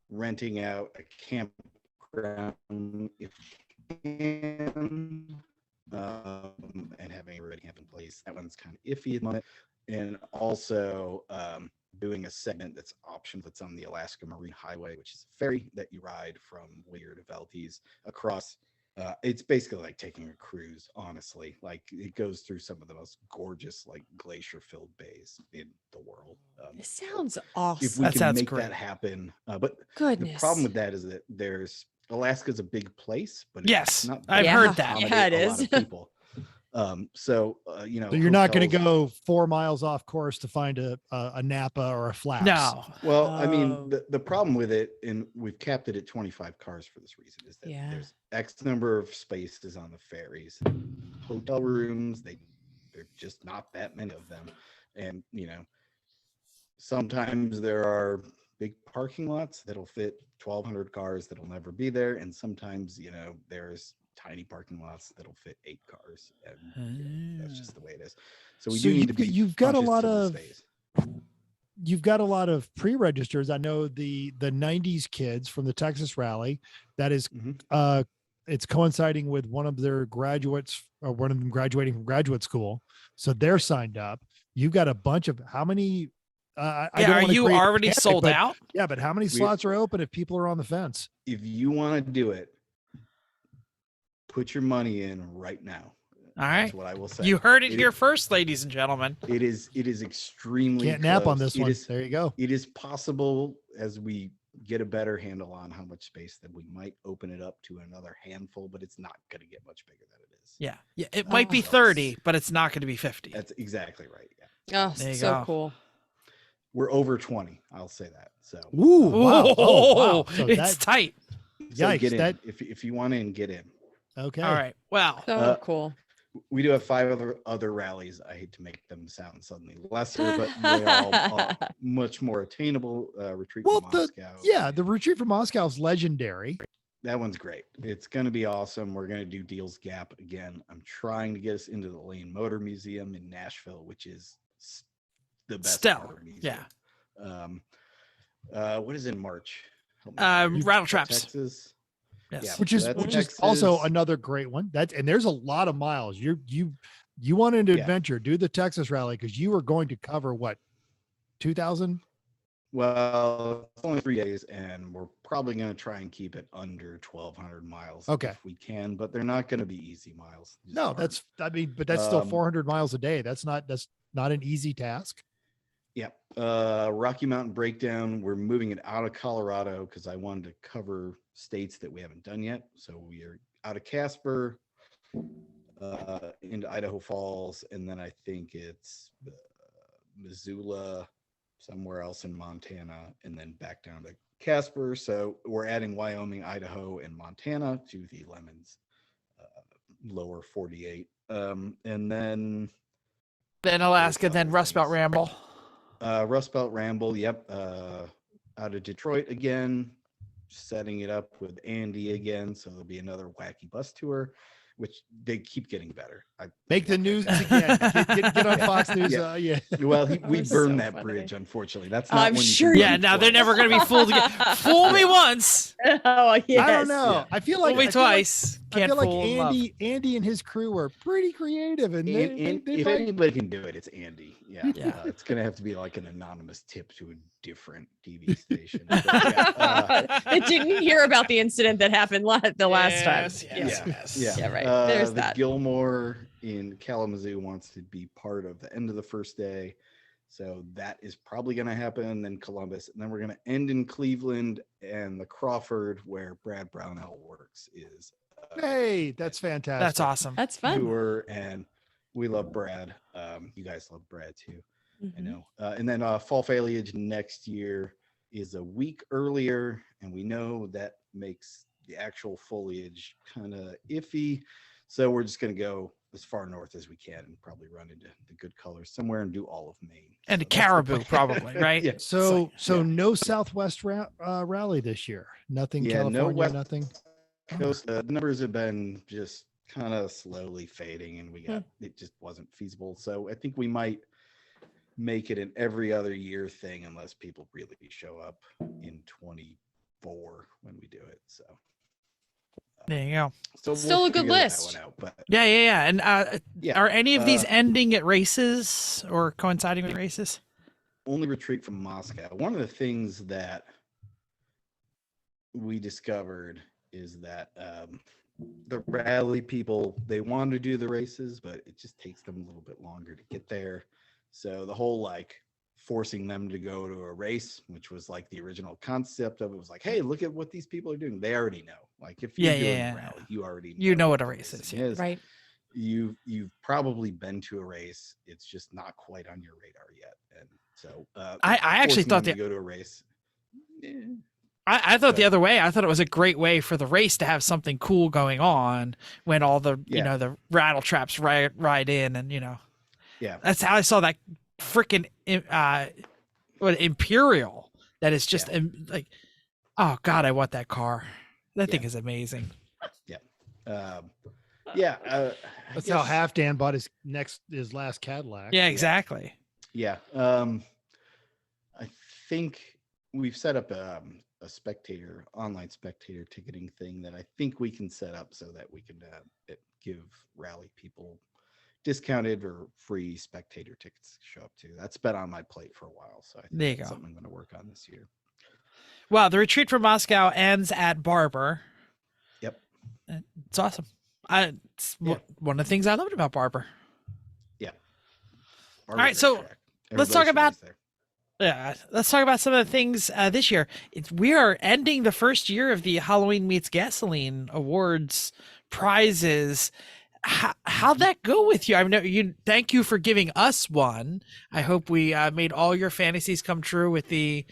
renting out a campground if we can, and having everybody camp in place. That one's kind of iffy at the moment. And also doing a segment that's option that's on the Alaska Marine Highway, which is a ferry that you ride from Whittier to Valdez across. It's basically like taking a cruise, honestly. Like it goes through some of the most gorgeous, like glacier-filled bays in the world. This sounds awesome. If we That can sounds make great. that happen, but Goodness. the problem with that is that Alaska's a big place, but Yes, it's not I've built Yeah. to heard that. accommodate Yeah, it a lot is. of people. So you're not going to hotels- go 4 miles off course to find a Napa or a Flaps. No. Well, I Oh. mean, the problem with it, and we've capped it at 25 cars for this reason, is that Yeah. there's X number of spaces on the ferries. Hotel rooms, they're just not that many of them. And, sometimes there are big parking lots that'll fit 1,200 cars that'll never be there. And sometimes, there's tiny parking lots that'll fit 8 cars. And that's just the way it is. So we So do need to be you've got a conscious lot of the of- space. You've got a lot of pre-registers. I know the 90s kids from the Texas rally, that is Mhm. it's coinciding with one of their graduates or one of them graduating from graduate school. So they're signed up. You've got a bunch of how many I don't Are wanna you create already panic, sold but- out? Yeah, but how many slots are open if people are on the fence? If you want to do it, put your money in right now. All right. That's what I will say. You heard it It here is- first, ladies and gentlemen. It is extremely Can't nap on close. this one. There you go. It is possible as we get a better handle on how much space that we might open it up to another handful, but it's not going to get much bigger than it is. Yeah. Yeah. It might be Oh. 30, but it's not going to be 50. That's exactly right. Yeah. Oh, There you so go. cool. We're over 20. I'll say that. So, Ooh, wow. Oh, wow. So it's that, tight. so yikes, get in. that- If you want in, get in. okay. All right. Well, So cool. We do have 5 other rallies. I hate to make them sound suddenly lesser, but they are much more attainable. Retreat Well, from the Moscow. the retreat from Moscow is legendary. That one's great. It's going to be awesome. We're going to do Deals Gap again. I'm trying to get us into the Lane Motor Museum in Nashville, which is the best Stellar. motor museum. Yeah. What is in March? Help me out. Rattle traps. Texas. Yes. Yeah. which is That's which is also Texas. another great one. And there's a lot of miles. You want an Yeah. adventure, do the Texas rally because you are going to cover what 2,000. Well, it's only 3 days, and we're probably going to try and keep it under 1,200 miles Okay. if we can, but they're not going to be easy miles. They just No, aren't. but that's still Um, 400 miles a day. That's not an easy task. Yeah. Rocky Mountain Breakdown. We're moving it out of Colorado because I wanted to cover states that we haven't done yet. So we are out of Casper, into Idaho Falls, and then I think it's Missoula, somewhere else in Montana, and then back down to Casper. So we're adding Wyoming, Idaho, and Montana to the Lemons lower 48. And then Alaska, then other Rust Belt things. Ramble. Rust Belt Ramble, yep. Out of Detroit again, setting it up with Andy again. So there'll be another wacky bus tour, which they keep getting better. Make the news again. Get on Fox News. Yeah. Yeah. Well, we was burned so that funny. bridge, unfortunately. That's not I'm when you sure can you- Yeah, do now they're twice. never going to be fooled again. Fool me once, Oh, yes. I don't know. Yeah. I feel fool like me I feel like twice. I can't feel like fool love. Andy and his crew were pretty creative, and And they if might- anybody can do it, it's Andy. Yeah, Yeah. it's gonna have to be like an anonymous tip to a different TV station. But yeah, It didn't hear about the incident that happened the last time. Yes, Yeah. yes, yeah, yes. yeah, Yeah, right. There's the that. Gilmore in Kalamazoo wants to be part of the end of the first day, so that is probably going to happen. And then Columbus, and then we're going to end in Cleveland, and the Crawford, where Brad Brownell works, is Hey, that's fantastic. That's awesome. That's fun. tour, and we love Brad. You guys love Brad too. I Mhm. know. And then fall foliage next year is a week earlier, and we know that makes the actual foliage kind of iffy. So we're just going to go as far north as we can and probably run into the good colors somewhere and do all of Maine. And So a that's the caribou, plan. probably, right? Yeah. So yeah. no Southwest rally this year. Nothing Yeah, no California, West nothing. Coast, the numbers have been just kind of slowly fading, and it just wasn't feasible. So I think we might make it an every other year thing unless people really show up in 24 when we do it. So There you go. Still a good figure that list. one out, but Yeah. And yeah, are any of these ending at races or coinciding with races? only retreat from Moscow. One of the things that we discovered is that the rally people, they want to do the races, but it just takes them a little bit longer to get there. So the whole like forcing them to go to a race, which was like the original concept of it, was like, hey, look at what these people are doing. They already know. Like if you're doing a rally, you already know what a the race is, racing Right. You've probably been to a race. It's just not quite on your radar yet. And so I actually forcing thought them to go to a race. I thought the Good. other way. I thought it was a great way for the race to have something cool going on when all the Yeah. the rattle traps ride in, and Yeah. that's how I saw that freaking Imperial. That is just like, oh god, I want that car. That thing is amazing. That's how Half Dan bought his last Cadillac. Yeah, exactly. Yeah. I think we've set up a online spectator ticketing thing that I think we can set up so that we can give rally people discounted or free spectator tickets to show up to. That's been on my plate for a while. So I think There you that's go. something I'm going to work on this year. Well, the retreat from Moscow ends at Barber. Yep. It's awesome. It's one of the things I loved about Barber. Yeah. All right, so let's talk about let's talk about some of the things this year. We are ending the first year of the Halloween Meets Gasoline Awards prizes. How'd that go with you? I mean, thank you for giving us one. I hope we made all your fantasies come true with the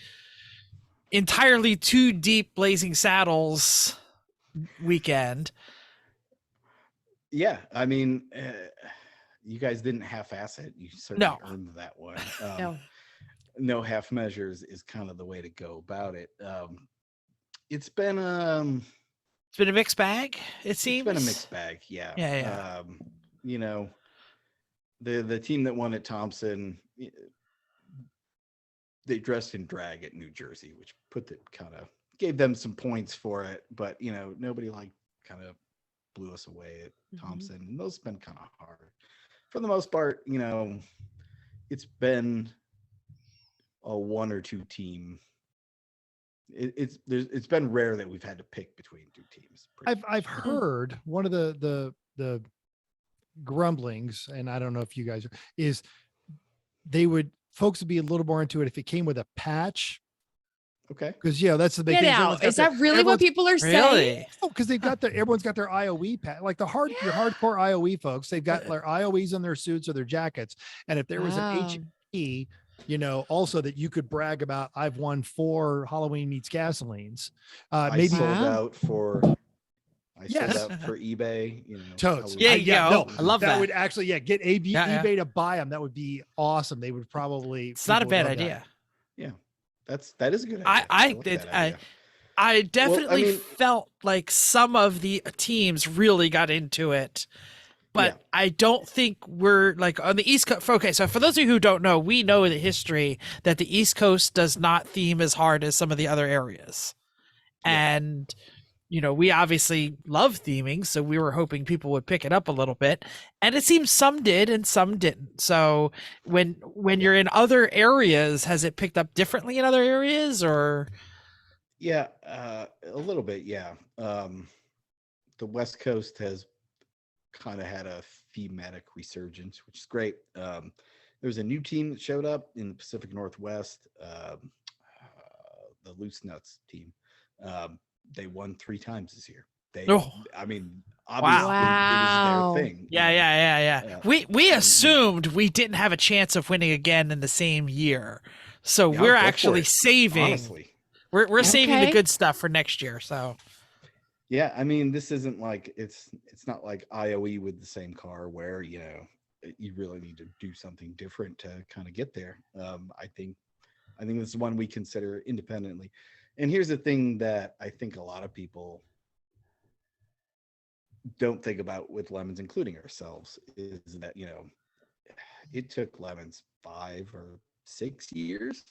entirely too deep Blazing Saddles weekend. Yeah, I mean, you guys didn't half-ass it. You certainly earned that one. No half measures is kind of the way to go about it. It's been a mixed bag. It seems it's been a mixed bag. Yeah. Yeah. The team that won at Thompson, they dressed in drag at New Jersey, which gave them some points for it. But nobody kind of blew us away at Thompson. And those have been kind of hard. For the most part, it's been a one or two team. It's been rare that we've had to pick between two teams. I've heard one of the grumblings, and I don't know if you guys is folks would be a little more into it if it came with a patch. Okay. Because that's the big Get thing. out. Is that really what people are saying? Oh, because everyone's got their IOE patch. Like your hardcore IOE folks, they've got their IOEs on their suits or their jackets. And if there was an HE, also that you could brag about, I've won 4 Halloween Meets Gasolines. I sold out for eBay. Totes. I love that. That would actually, get eBay to buy them. That would be awesome. They would probably. It's not a bad idea. Yeah, that is a good idea. I definitely felt like some of the teams really got into it, but I don't think we're like on the East Coast. Okay, so for those of you who don't know, we know the history that the East Coast does not theme as hard as some of the other areas, and we obviously love theming, so we were hoping people would pick it up a little bit, and it seems some did and some didn't. So when you're in other areas, has it picked up differently in other areas, or? Yeah, a little bit. Yeah. The West Coast has kind of had a thematic resurgence, which is great. There's a new team that showed up in the Pacific Northwest, the Loose Nuts team. They won 3 times this year. I mean, obviously it was their thing. Yeah. We assumed we didn't have a chance of winning again in the same year, so we're actually saving. Honestly, we're saving the good stuff for next year. So. Yeah, I mean, this isn't like it's not like IOE with the same car where you really need to do something different to kind of get there. I think this is one we consider independently. And here's the thing that I think a lot of people don't think about with Lemons, including ourselves, is that it took Lemons 5 or 6 years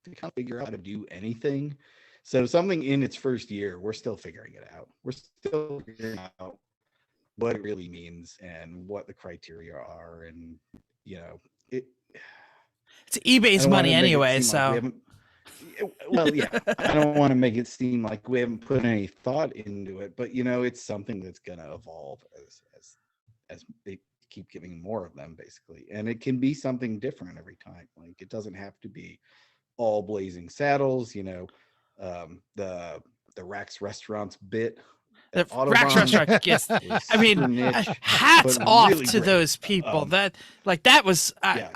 to kind of figure out how to do anything. So something in its first year, we're still figuring it out. We're still figuring out what it really means and what the criteria are. And, it's eBay's money anyway. So, well, yeah, I don't want to make it seem like we haven't put any thought into it, but, it's something that's going to evolve as they keep giving more of them, basically. And it can be something different every time. Like, it doesn't have to be all blazing saddles, the Rax Restaurants bit. The Rax Restaurant, yes. I mean, hats off really to those people. That was. I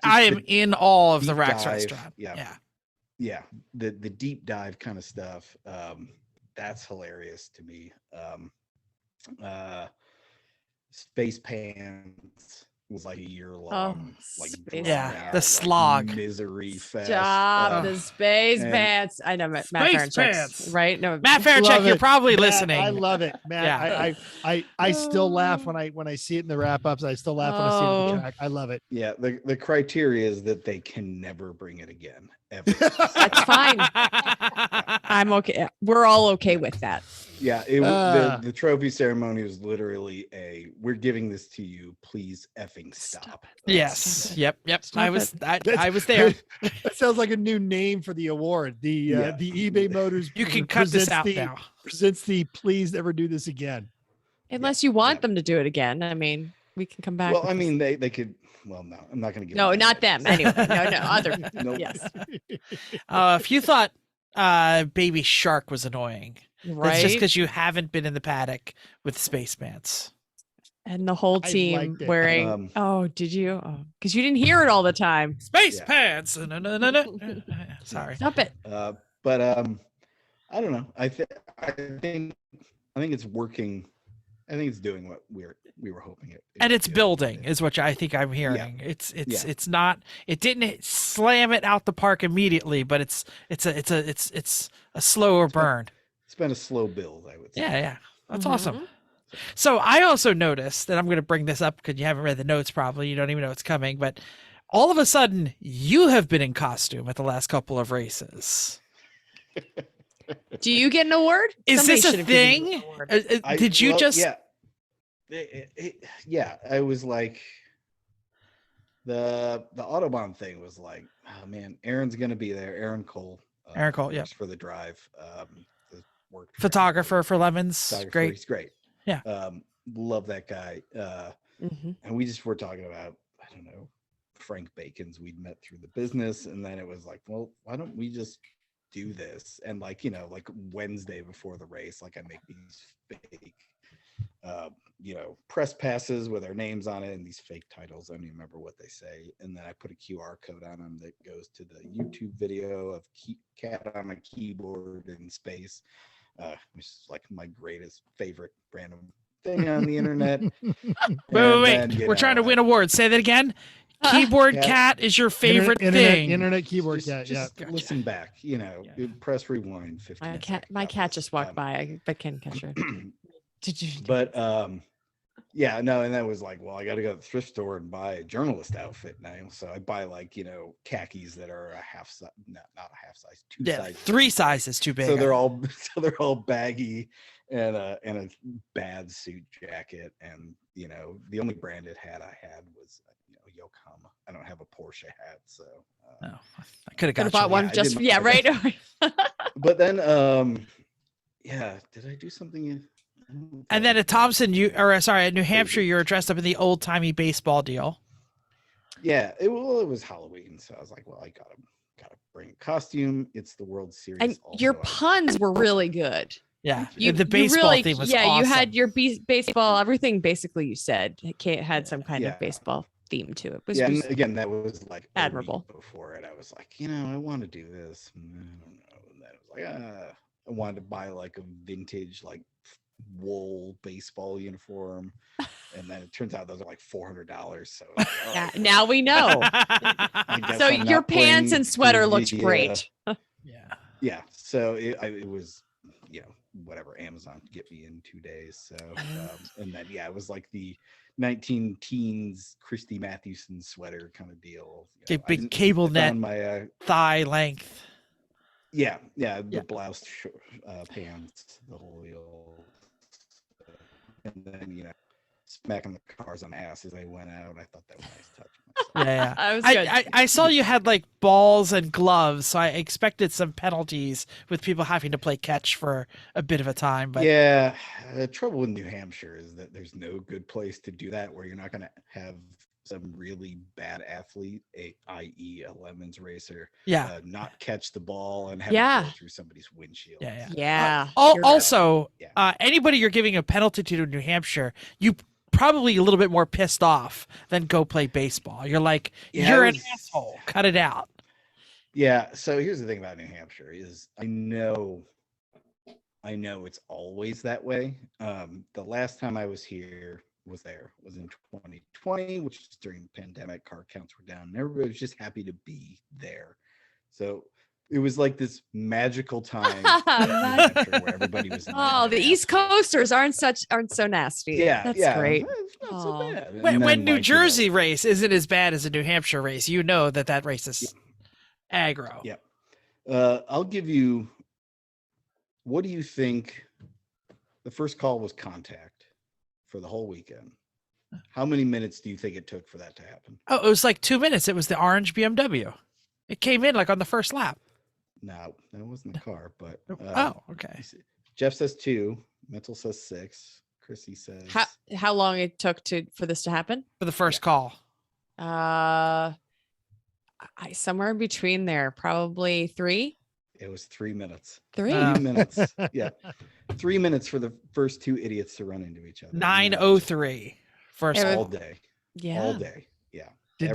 am in awe of the Rax Restaurant. Yeah. The deep dive kind of stuff. That's hilarious to me. Space Pants was like a year long, the slog misery fest. Stop the Space Pants. I know Matt Farron, right? No, Matt Farron, you're probably listening. I love it, Matt. I still laugh when I see it in the wrap ups. I still laugh when I see it in the track. I love it. Yeah, the criteria is that they can never bring it again, ever. That's fine. I'm okay. We're all okay with that. Yeah, the trophy ceremony was literally we're giving this to you, please effing stop. Yes. Yep. Stop I was there. That sounds like a new name for the award. The eBay Motors. You can cut this out now. Presents the please never do this again. Unless you want them to do it again. I mean, we can come back. Well, I mean, they could. Well, no, I'm not going to give. No, not them. Anyway, no, other. Nope. Yes. If you thought Baby Shark was annoying, right? That's just because you haven't been in the paddock with Space Pants. And the whole team wearing. Did you? Oh, because you didn't hear it all the time. Space Pants. No. Sorry. Stop it. But I don't know. I think it's working. I think it's doing what we were hoping it. And it's building, is what I think I'm hearing. Yeah. It's not. It didn't slam it out the park immediately, but it's a slower burn. It's been a slow build, I would say. Yeah. That's awesome. So I also noticed, and I'm going to bring this up because you haven't read the notes probably. You don't even know it's coming, but all of a sudden you have been in costume at the last couple of races. Do you get an award? Is this a thing? Did you just? Yeah. I was like, the Autobahn thing was like, oh man, Aaron's going to be there. Aaron Cole. Yeah. For the drive. Photographer for Lemons. Great. He's great. Yeah. Love that guy. And we just were talking about, I don't know, Frank Bacon's we'd met through the business. And then it was like, well, why don't we just do this? And like Wednesday before the race, I make these fake, press passes with our names on it and these fake titles. I don't even remember what they say. And then I put a QR code on them that goes to the YouTube video of cat on a keyboard in space. Which is like my greatest favorite random thing on the internet. Wait. We're trying to win awards. Say that again. Keyboard cat is your favorite thing. Internet keyboard cat. Just listen back. Press rewind. 15. My cat just walked by. I can catch her. But yeah, no, and that was like, well, I got to go to the thrift store and buy a journalist outfit now. So I buy like, khakis that are a half size, not a half size, two Yeah, sizes. 3 sizes too big. So they're all baggy and a bad suit jacket. And, the only branded hat I had was, Yokohama. I don't have a Porsche hat. So, No, I could have got bought you. one I just didn't- yeah, right. But then, did I do something? And then at Thompson, at New Hampshire, you were dressed up in the old timey baseball deal. Yeah, it was Halloween, so I was like, well, I gotta bring a costume. It's the World Series. And your puns were really good. Yeah, You, the you baseball really, theme was yeah, awesome. you had your baseball, everything basically you said had some kind Yeah. of baseball theme to it. It was Yeah, and just again, that was like a week admirable. before it, I was like, I want to do this. And I don't know. And then it was like, I wanted to buy like a vintage like wool baseball uniform, and then it turns out those are like $400. So I was like, oh, Yeah, well, now we know. I guess So I'm your not pants playing and sweater the, looked great. Yeah. Yeah, so it was, whatever, Amazon could get me in 2 days. So, and then, it was like the 19 teens Christy Mathewson sweater kind of deal. Okay, big cable net My, thigh length. the Yeah. blouse, pants, the whole deal. And then, smacking the cars on the ass as they went out. I thought that was a nice touch. Yeah. That was good. I saw you had like balls and gloves, so I expected some penalties with people having to play catch for a bit of a time. But Yeah, the trouble with New Hampshire is that there's no good place to do that where you're not going to have some really bad athlete, i.e. a Lemons racer, yeah. not catch the ball and have Yeah. it go through somebody's windshield. Yeah. Yeah. you're right. Also, Yeah. anybody you're giving a penalty to in New Hampshire, you probably a little bit more pissed off than go play baseball. You're like, Yeah, you're it an was- asshole. Cut it out. Yeah, so here's the thing about New Hampshire is I know it's always that way. The last time I was was in 2020, which is during the pandemic. Car counts were down and everybody was just happy to be there. So it was like this magical time in New Hampshire where everybody was Oh, the East Coasters aren't so nasty. Yeah, That's yeah, great. It's not so Aw. bad. And When then, New like, Jersey race isn't as bad as a New Hampshire race, you know that race is aggro. Yeah. I'll give you, what do you think? The first call was contact for the whole weekend. How many minutes do you think it took for that to happen? Oh, it was like 2 minutes. It was the orange BMW. It came in like on the first lap. No, that wasn't the car, but Okay. Jeff says 2, Mental says 6, Chrissy says How long it took for this to happen? For the first call. I somewhere in between there, probably 3. it was 3 minutes. 3. 3 minutes. Yeah. 3 minutes for the first 2 idiots to run into each other. 9:03 first It was- call. all day. Yeah. All day. Yeah. Did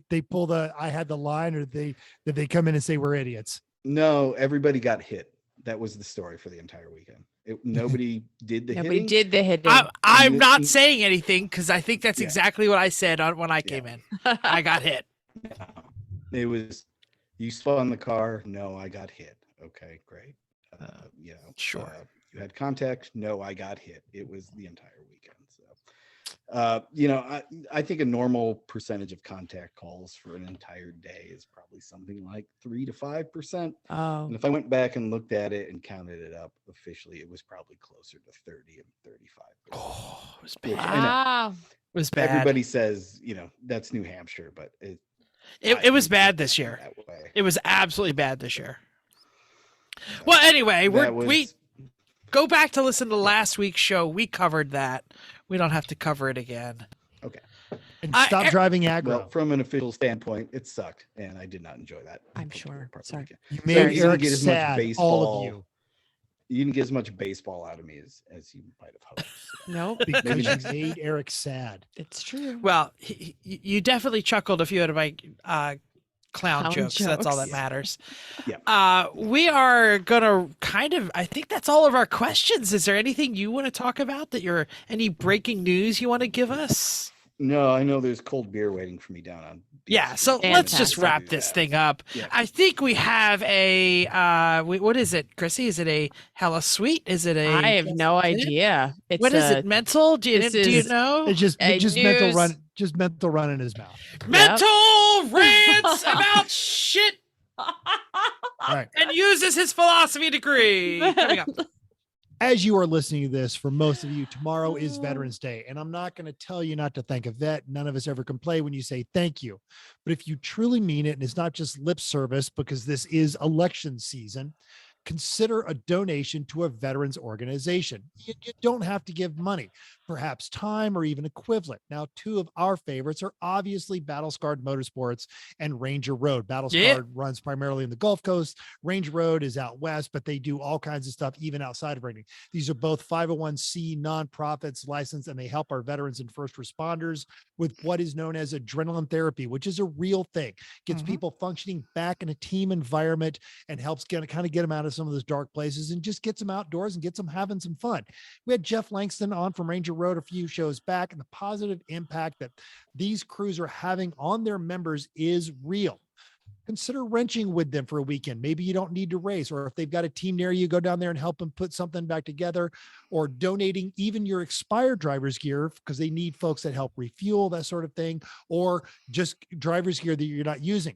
they pull the I had the line, or did they come in and say we're idiots? No, everybody got hit. That was the story for the entire weekend. Nobody did the Nobody hitting. did the hitting. I'm not Mm, saying anything because I think that's Yeah. exactly what I said when I came in. I got hit. No. It was, you spun the car. No, I got hit. Okay, great. Sure. You had contact. No, I got hit. It was the entire weekend. So, I think a normal percentage of contact calls for an entire day is probably something like 3 to 5%. Oh. And if I went back and looked at it and counted it up officially, it was probably closer to 30 and 35%. Oh, it was Which bad. I know. Wow. It was bad. Everybody says, that's New Hampshire, but It I was didn't bad think this of it year. that way. It was absolutely bad this year. Well, anyway, That we was- go back to listen to last week's show. We covered that. We don't have to cover it again. And I- stop driving aggro. Well, from an official standpoint, it sucked, and I did not enjoy that. I'm particular sure. part of the Sorry. weekend. You So made you didn't Eric get as much sad. All baseball. of you, You didn't get as much baseball out of me as you might have hoped. So. No, because Maybe you next made Eric sad. it's true. Well, you definitely chuckled a few out of my clown jokes. That's all that jokes. matters. Yeah. We are gonna I think that's all of our questions. Is there anything you want to talk about any breaking news you want to give us? No, I know there's cold beer waiting for me down on. Yeah, so Fantastic. let's just wrap this thing up. Yeah. I think we have a what is it, Chrissy? Is it a hella sweet? Is it a I have no idea. It's what is it? Mental? Do you this know? It's just A mental news- run, just mental run in his mouth. Mental rants about shit All right. and uses his philosophy degree. Coming up. As you are listening to this, for most of you, tomorrow is Veterans Day. And I'm not going to tell you not to thank a vet. None of us ever complain when you say thank you. But if you truly mean it, and it's not just lip service, because this is election season, consider a donation to a veterans organization. You don't have to give money, perhaps time or even equivalent. Now, two of our favorites are obviously Battle Scarred Motorsports and Ranger Road. Battle Scarred runs primarily in the Gulf Coast. Ranger Road is out west, but they do all kinds of stuff even outside of Ranger. These are both 501c nonprofits licensed, and they help our veterans and first responders with what is known as adrenaline therapy, which is a real thing. Gets people functioning back in a team environment and helps kind of get them out of some of those dark places and just gets them outdoors and gets them having some fun. We had Jeff Langston on from Ranger Road a few shows back, and the positive impact that these crews are having on their members is real. Consider wrenching with them for a weekend. Maybe you don't need to race, or if they've got a team near you, go down there and help them put something back together, or donating even your expired driver's gear because they need folks that help refuel, that sort of thing, or just driver's gear that you're not using.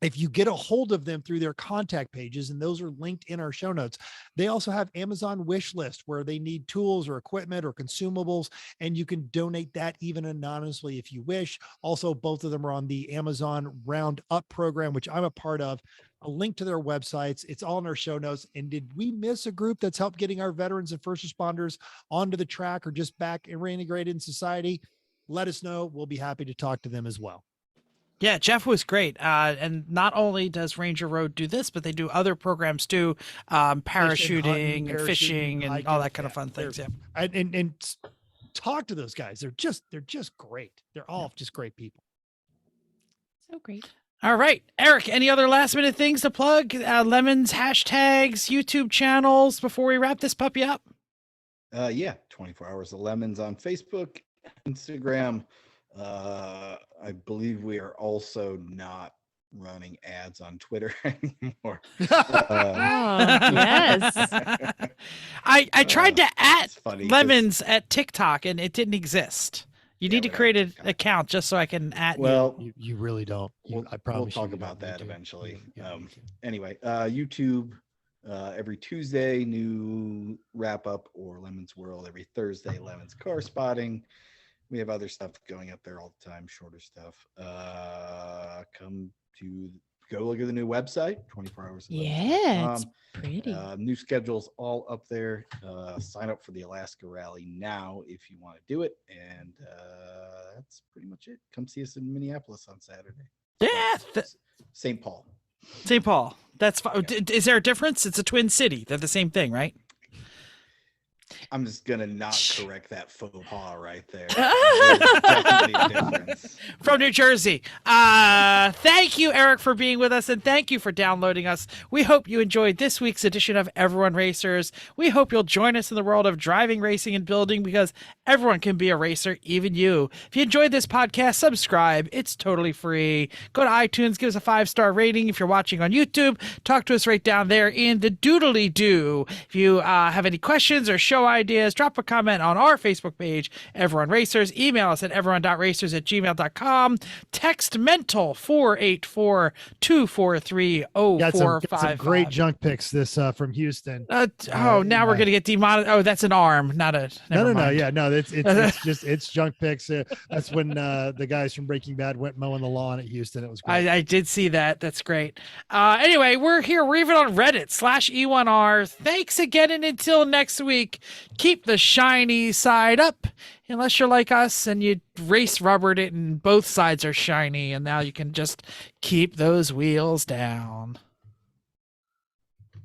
If you get a hold of them through their contact pages, and those are linked in our show notes, they also have Amazon wish list where they need tools or equipment or consumables, and you can donate that even anonymously if you wish. Also, both of them are on the Amazon Roundup program, which I'm a part of. A link to their websites. It's all in our show notes. And did we miss a group that's helped getting our veterans and first responders onto the track or just back and reintegrated in society? Let us know. We'll be happy to talk to them as well. Yeah, Jeff was great. And not only does Ranger Road do this, but they do other programs too, parachuting and fishing and all that kind of fun things. Yeah. And talk to those guys. They're just great. They're all just great people. So great. All right, Eric, any other last minute things to plug? Lemons, hashtags, YouTube channels before we wrap this puppy up? Yeah, 24 Hours of Lemons on Facebook, Instagram. I believe we are also not running ads on Twitter anymore. Yes. I tried to at it's funny 'cause- Lemons at TikTok and it didn't exist. You Yeah, need to we don't create have an TikTok. account just so I can at you. Well, You really don't. we'll, I promise we'll talk you about don't need that to. eventually. Yeah, you can. Anyway, YouTube every Tuesday, new wrap up, or Lemons World every Thursday, Lemons Car Spotting. We have other stuff going up there all the time, shorter stuff. Go look at the new website, 24 hours. Yeah, it's pretty. New schedules all up there. Sign up for the Alaska Rally now if you want to do it. And that's pretty much it. Come see us in Minneapolis on Saturday. Yeah, St. Paul. St. Paul. That's fine. Is there a difference? It's a twin city. They're the same thing, right? I'm just gonna not correct that faux pas right there. There's definitely a difference. From New Jersey. Thank you, Eric, for being with us, and thank you for downloading us. We hope you enjoyed this week's edition of Everyone Racers. We hope you'll join us in the world of driving, racing, and building, because everyone can be a racer, even you. If you enjoyed this podcast, subscribe. It's totally free. Go to iTunes, give us a 5-star rating. If you're watching on YouTube, talk to us right down there in the doodly-doo. If you have any questions or show ideas, drop a comment on our Facebook page, Everyone Racers. Email us at everyone.racers@gmail.com. Text mental 484-243-0455. Got some great junk pics this from Houston. Now we're gonna get demonetized. Oh, that's an arm, not a. No. mind. Yeah, no, it's just junk pics. That's when the guys from Breaking Bad went mowing the lawn at Houston. It was great. I did see that. That's great. Anyway, we're here. We're even on Reddit /E1R. Thanks again, and until next week, keep the shiny side up. Unless you're like us and you race rubbered it and both sides are shiny, and now you can just keep those wheels down.